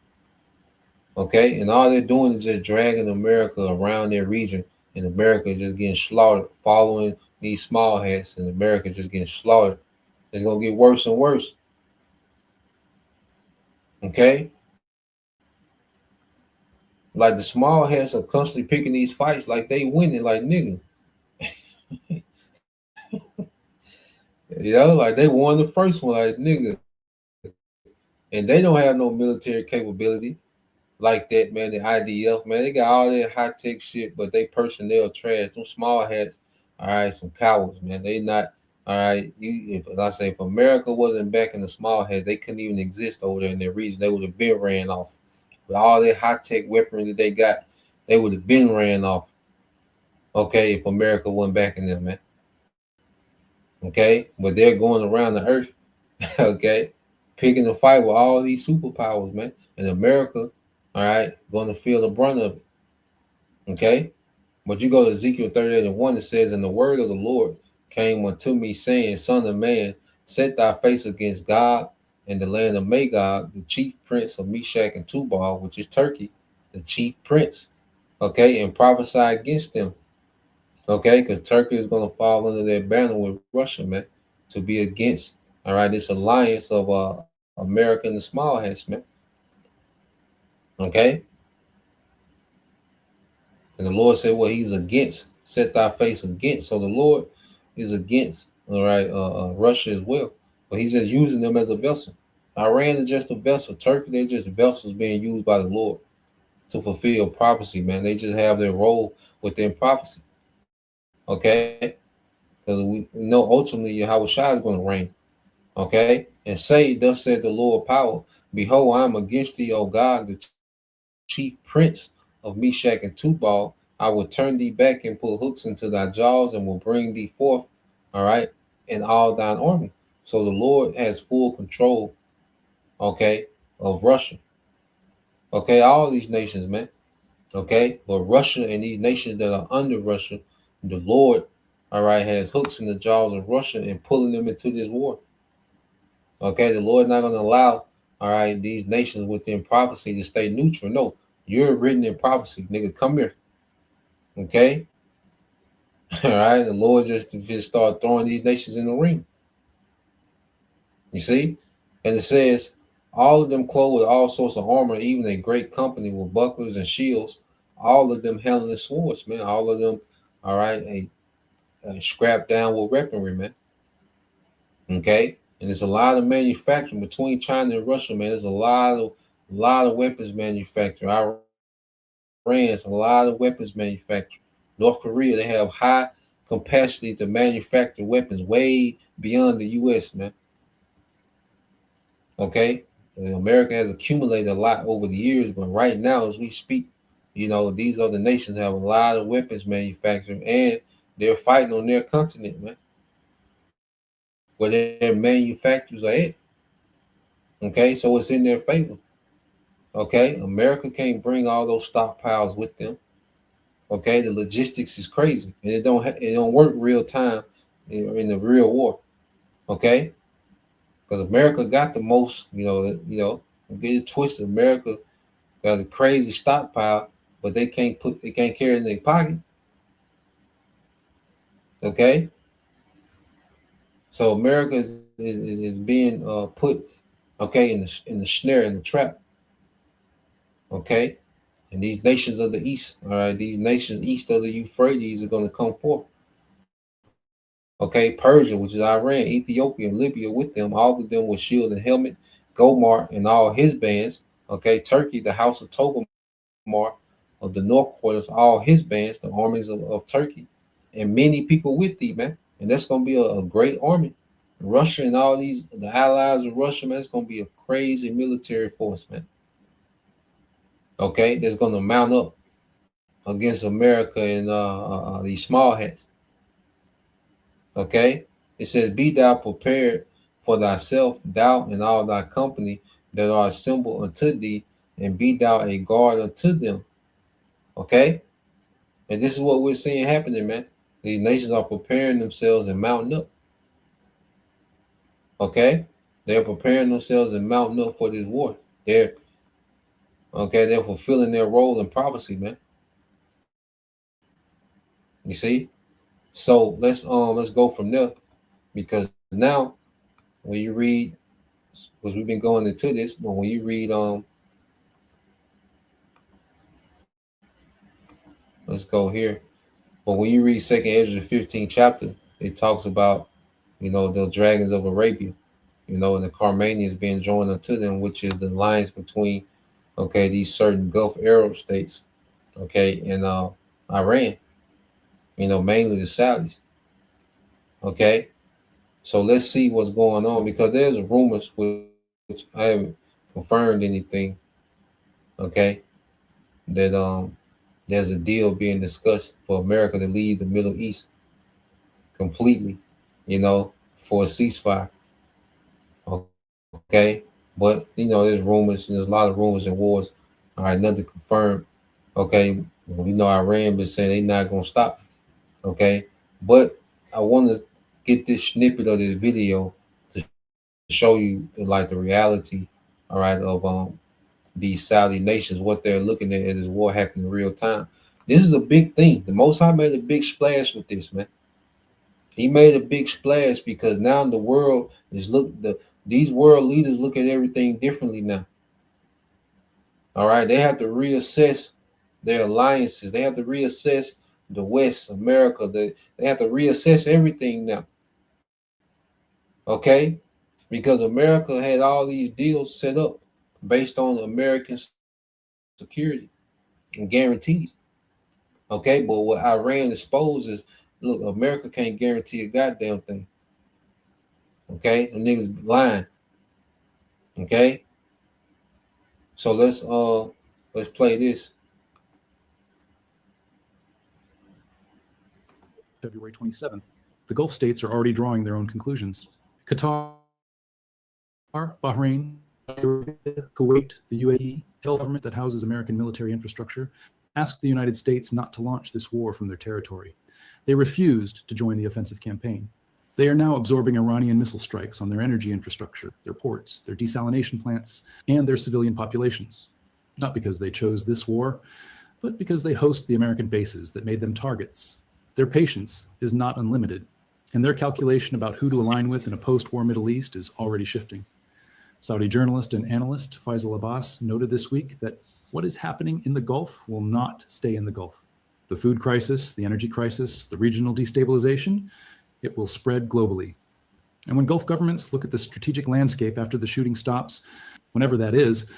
Okay, and all they're doing is just dragging America around their region, and America is just getting slaughtered, following these small hats, and America just getting slaughtered. It's gonna get worse and worse. Okay, like the small hats are constantly picking these fights, like they winning, like nigga. You know, like they won the first one, like nigga, and they don't have no military capability like that, man. The IDF, man, they got all that high tech shit, but they personnel trash. Some small hats, all right, some cowards, man. They not all right. If I say, if America wasn't back in the small hats, they couldn't even exist over there in their region. They would have been ran off. With all that high tech weaponry that they got, they would have been ran off. Okay, if America wasn't back in them, man. Okay, but they're going around the earth, okay, picking a fight with all these superpowers, man. And America, all right, going to feel the brunt of it. Okay, but you go to Ezekiel 38:1, it says, "And the word of the Lord came unto me, saying, Son of man, set thy face against Gog and the land of Magog, the chief prince of Meshach and Tubal, which is Turkey, the chief prince, okay, and prophesy against them." Okay, because Turkey is going to fall under their banner with Russia, man, to be against, all right, this alliance of America and the small hats, man. Okay. And the Lord said, well, he's against, set thy face against. So the Lord is against, all right, Russia as well. But he's just using them as a vessel. Iran is just a vessel. Turkey, they're just vessels being used by the Lord to fulfill prophecy, man. They just have their role within prophecy. Okay, because we know ultimately Yahweh Shai is going to reign. Okay, and say, thus said the Lord power, behold, I am against thee, O God, the chief prince of Meshach and Tubal. I will turn thee back and put hooks into thy jaws and will bring thee forth, all right, in all thine army. So the Lord has full control, okay, of Russia. Okay, all these nations, man. Okay, but Russia and these nations that are under Russia, the Lord, all right, has hooks in the jaws of Russia and pulling them into this war. Okay, the Lord not going to allow, all right, these nations within prophecy to stay neutral. No, you're written in prophecy, nigga. Come here. Okay, all right. The Lord just start throwing these nations in the ring. You see, and it says, all of them clothed with all sorts of armor, even a great company with bucklers and shields. All of them handling swords, man. All of them, all right, strapped down with weaponry, man. Okay, and there's a lot of manufacturing between China and Russia, man. There's a lot of weapons manufactured. Iran's a lot of weapons manufactured. North Korea, they have high capacity to manufacture weapons way beyond the U.S., man. Okay, and America has accumulated a lot over the years, but right now, as we speak, you know, these other nations have a lot of weapons manufactured, and they're fighting on their continent, man, where their manufacturers are at. Okay, so it's in their favor. Okay, America can't bring all those stockpiles with them. Okay, the logistics is crazy, and it don't work real time in the real war. Okay, because America got the most, you know, get it twisted. America got a crazy stockpile, but they can't carry it in their pocket. Okay, so America is is being put, okay, in the snare, in the trap, okay. And these nations of the east, all right, these nations east of the Euphrates are going to come forth. Okay, Persia, which is Iran, Ethiopia, and Libya with them, all of them with shield and helmet, Gomar and all his bands. Okay, Turkey, the house of Togomar of the north quarters, all his bands, the armies of Turkey, and many people with thee, man. And that's going to be a great army. Russia and all these, the allies of Russia, man, it's going to be a crazy military force, man. Okay, that's going to mount up against America and these small hats. Okay, it says, "Be thou prepared for thyself, thou and all thy company that are assembled unto thee, and be thou a guard unto them." Okay, and this is what we're seeing happening, man. These nations are preparing themselves and mounting up. Okay, they're preparing themselves and mounting up for this war. They're fulfilling their role in prophecy, man. You see? So let's go from there, because now when you read, because we've been going into this, but when you read let's go here. But when you read 2nd Ezra 15th chapter, it talks about, the dragons of Arabia, and the Carmanians being joined unto them, which is the alliance between, okay, these certain Gulf Arab states, okay, and Iran, mainly the Saudis. Okay, so let's see what's going on, because there's rumors, which I haven't confirmed anything, okay, that there's a deal being discussed for America to leave the Middle East completely, for a ceasefire. Okay, but there's rumors, there's a lot of rumors and wars. All right, nothing confirmed. Okay, we know Iran been saying they're not gonna stop. Okay, but I want to get this snippet of this video to show you like the reality, all right, of these Saudi nations, what they're looking at as this war happening in real time. This is a big thing. The Most High made a big splash with this, man. He made a big splash because now the world is these world leaders look at everything differently now. All right, they have to reassess their alliances. They have to reassess the West, America. They have to reassess everything now. Okay, because America had all these deals set up based on American security and guarantees. Okay, but what Iran exposes, look, America can't guarantee a goddamn thing. Okay, the niggas lying. Okay, so let's play this. February 27th. The Gulf states are already drawing their own conclusions. Qatar, Bahrain, Kuwait, the UAE, the government that houses American military infrastructure, asked the United States not to launch this war from their territory. They refused to join the offensive campaign. They are now absorbing Iranian missile strikes on their energy infrastructure, their ports, their desalination plants, and their civilian populations. Not because they chose this war, but because they host the American bases that made them targets. Their patience is not unlimited, and their calculation about who to align with in a post-war Middle East is already shifting. Saudi journalist and analyst Faisal Abbas noted this week that what is happening in the Gulf will not stay in the Gulf. The food crisis, the energy crisis, the regional destabilization, it will spread globally. And when Gulf governments look at the strategic landscape after the shooting stops, whenever that is,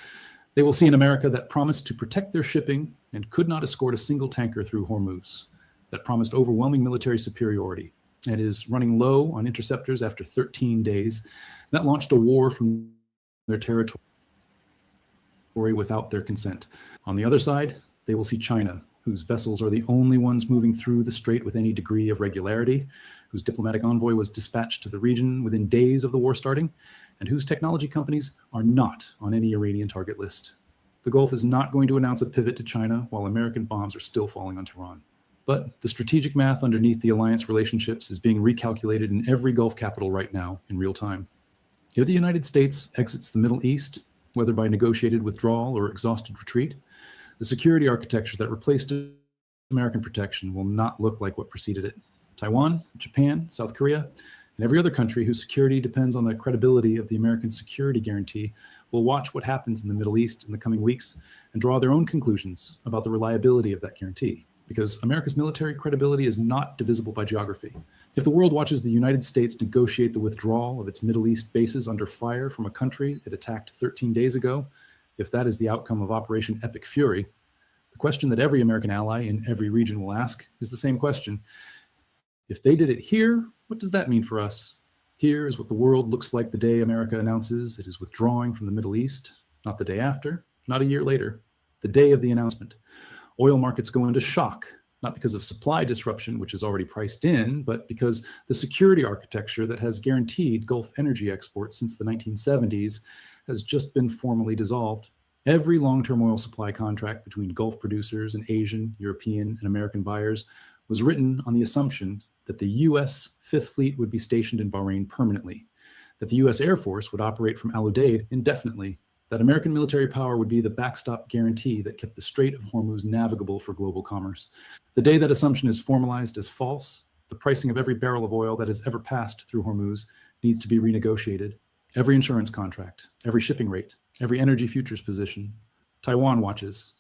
they will see an America that promised to protect their shipping and could not escort a single tanker through Hormuz, that promised overwhelming military superiority and is running low on interceptors after 13 days, that launched a war from their territory without their consent. On the other side, they will see China, whose vessels are the only ones moving through the strait with any degree of regularity, whose diplomatic envoy was dispatched to the region within days of the war starting, and whose technology companies are not on any Iranian target list. The Gulf is not going to announce a pivot to China while American bombs are still falling on Tehran. But the strategic math underneath the alliance relationships is being recalculated in every Gulf capital right now in real time. If the United States exits the Middle East, whether by negotiated withdrawal or exhausted retreat, the security architecture that replaced American protection will not look like what preceded it. Taiwan, Japan, South Korea, And every other country whose security depends on the credibility of the American security guarantee will watch what happens in the Middle East in the coming weeks and draw their own conclusions about the reliability of that guarantee. Because America's military credibility is not divisible by geography. If the world watches the United States negotiate the withdrawal of its Middle East bases under fire from a country it attacked 13 days ago, if that is the outcome of Operation Epic Fury, the question that every American ally in every region will ask is the same question. If they did it here, what does that mean for us? Here is what the world looks like the day America announces it is withdrawing from the Middle East, not the day after, not a year later, the day of the announcement. Oil markets go into shock, not because of supply disruption, which is already priced in, but because the security architecture that has guaranteed Gulf energy exports since the 1970s has just been formally dissolved. Every long-term oil supply contract between Gulf producers and Asian, European, and American buyers was written on the assumption that the U.S. Fifth Fleet would be stationed in Bahrain permanently, that the U.S. Air Force would operate from Al Udeid indefinitely, that American military power would be the backstop guarantee that kept the Strait of Hormuz navigable for global commerce. The day that assumption is formalized as false, the pricing of every barrel of oil that has ever passed through Hormuz needs to be renegotiated. Every insurance contract, every shipping rate, every energy futures position. Taiwan watches.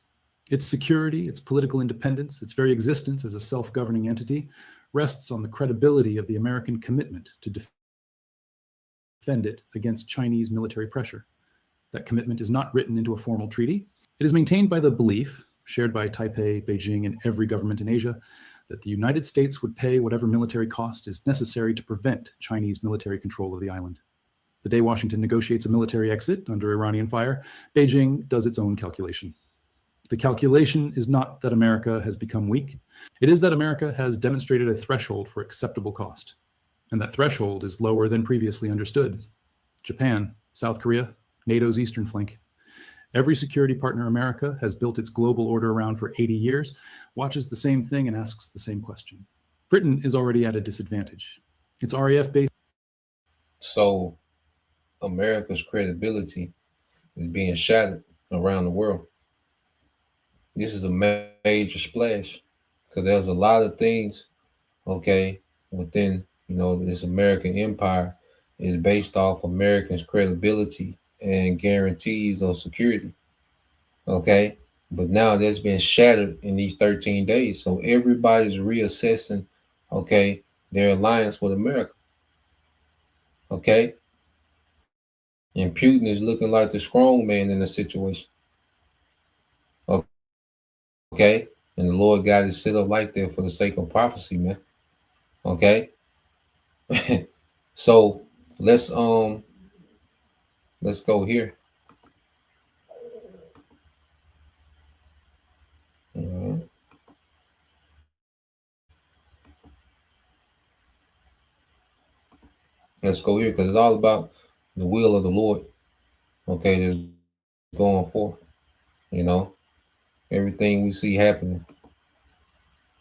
Its security, its political independence, its very existence as a self-governing entity rests on the credibility of the American commitment to defend it against Chinese military pressure. That commitment is not written into a formal treaty. It is maintained by the belief, shared by Taipei, Beijing, and every government in Asia, that the United States would pay whatever military cost is necessary to prevent Chinese military control of the island. The day Washington negotiates a military exit under Iranian fire, Beijing does its own calculation. The calculation is not that America has become weak. It is that America has demonstrated a threshold for acceptable cost. And that threshold is lower than previously understood. Japan, South Korea, NATO's eastern flank. Every security partner America has built its global order around for 80 years, watches the same thing and asks the same question. Britain is already at a disadvantage. Its RAF base. So America's credibility is being shattered around the world. This is a major splash because there's a lot of things, okay, within, this American empire is based off Americans' credibility and guarantees of security, okay? But now that's been shattered in these 13 days. So everybody's reassessing, okay, their alliance with America, okay? And Putin is looking like the strong man in the situation, okay? And the Lord got it set up like that for the sake of prophecy, man, okay? So let's go here. Let's go here because it's all about the will of the Lord. Okay, that's going forth. Everything we see happening.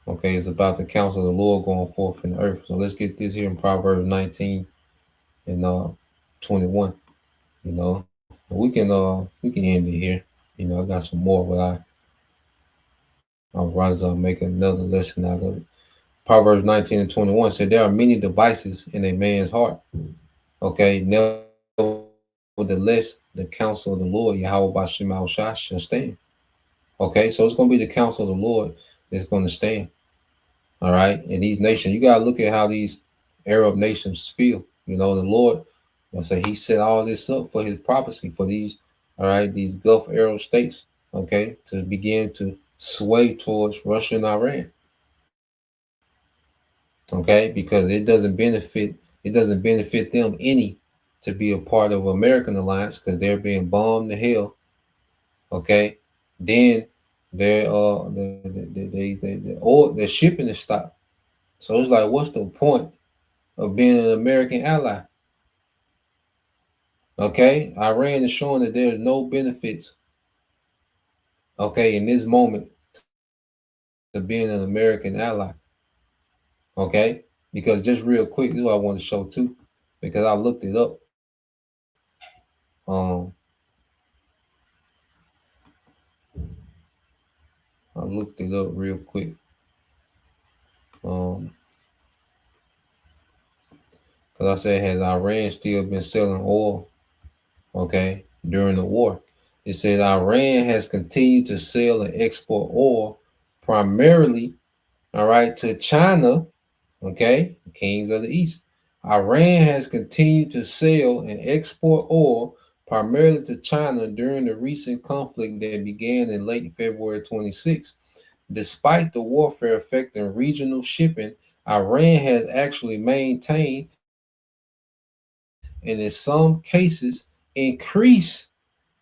Okay, it's about the counsel of the Lord going forth in the earth. So let's get this here in Proverbs 19 and 21. We can end it here. I got some more, but I'll rise up and make another lesson out of it. Proverbs 19 and 21 said, there are many devices in a man's heart. Okay, nevertheless, the counsel of the Lord, Yahweh B'Shem Al-Shah, shall stand. Okay, so it's going to be the counsel of the Lord that's going to stand. All right, and these nations, you got to look at how these Arab nations feel. The Lord, he set all this up for his prophecy for these, all right, these Gulf Arab states, okay, to begin to sway towards Russia and Iran. Okay, because it doesn't benefit them any to be a part of American alliance because they're being bombed to hell. Okay, then their shipping is stopped. So it's like, what's the point of being an American ally? Okay, Iran is showing that there's no benefits. Okay, in this moment to being an American ally. Okay, because just real quick, this is what I want to show too, because I looked it up. I looked it up real quick. Because I said, has Iran still been selling oil, okay, during the war? It says Iran has continued to sell and export oil primarily, all right, to China, okay, the kings of the East. Iran has continued to sell and export oil primarily to China during the recent conflict that began in late February 26. Despite the warfare affecting regional shipping, Iran has actually maintained and in some cases increased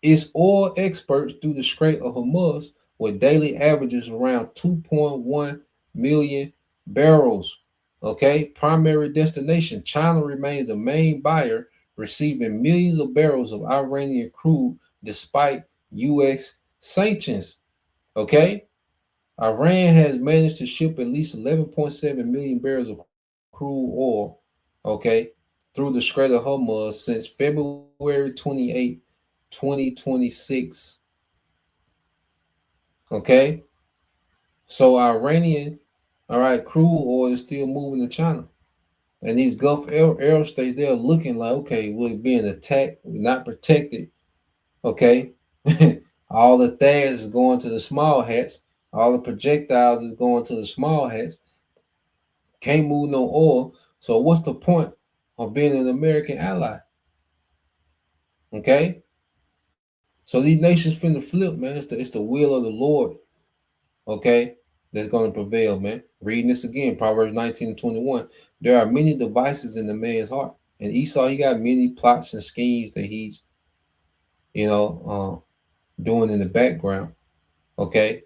its oil exports through the Strait of Hormuz with daily averages around 2.1 million barrels. Okay, primary destination. China remains the main buyer, receiving millions of barrels of Iranian crude despite U.S. sanctions. Okay, Iran has managed to ship at least 11.7 million barrels of crude oil, okay, through the Strait of Hormuz since February 28, 2026. Okay, so Iranian, all right, crude oil is still moving to China. And these Gulf aerostates, they're looking like, okay, we're being attacked, we're not protected. Okay, all the THAADs is going to the small hats, all the projectiles is going to the small hats. Can't move no oil. So what's the point of being an American ally? Okay, so these nations finna flip, man. It's the will of the Lord, okay, that's going to prevail, man. Reading this again, Proverbs 19 and 21. There are many devices in the man's heart. And Esau, he got many plots and schemes that he's, doing in the background, okay?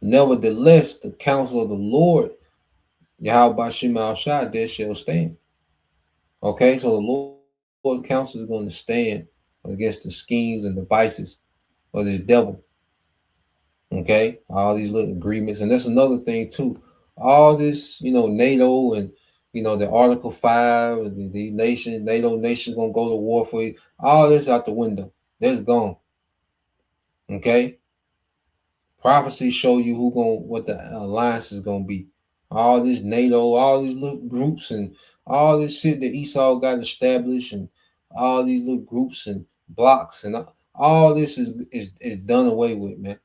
Nevertheless, the counsel of the Lord, Yahweh Shema Shai, that shall stand. Okay, so the Lord's counsel is going to stand against the schemes and devices of the devil. Okay, all these little agreements, and that's another thing too. All this, NATO and the Article 5, and the nation, NATO nations gonna go to war for you. All this out the window. That's gone. Okay, prophecy show you what the alliance is gonna be. All this NATO, all these little groups, and all this shit that Esau got established, and all these little groups and blocks, and all this is done away with, man.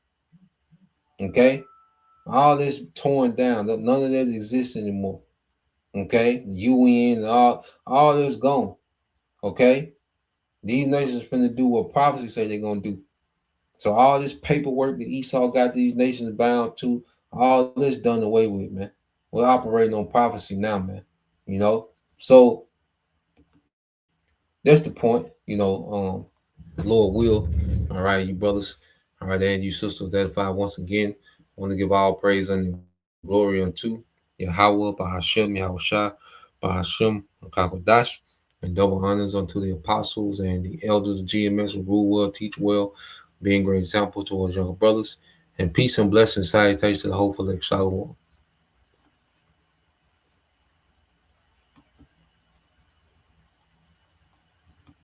Okay, all this torn down. None of that exists anymore. Okay, UN and all this gone. Okay, these nations finna do what prophecy say they're gonna do. So all this paperwork that Esau got these nations bound to, all this done away with, man. We're operating on prophecy now, man. So that's the point. Lord will. All right, you brothers. All right, and you sisters, edify once again. I want to give all praise and glory unto Yahweh, Bahashem, Yahushua, Bahashem, Kakodash, and double honors unto the apostles and the elders of GMS who rule well, teach well, being great example towards younger brothers. And peace and blessings, salutations to the hopeful Shalom.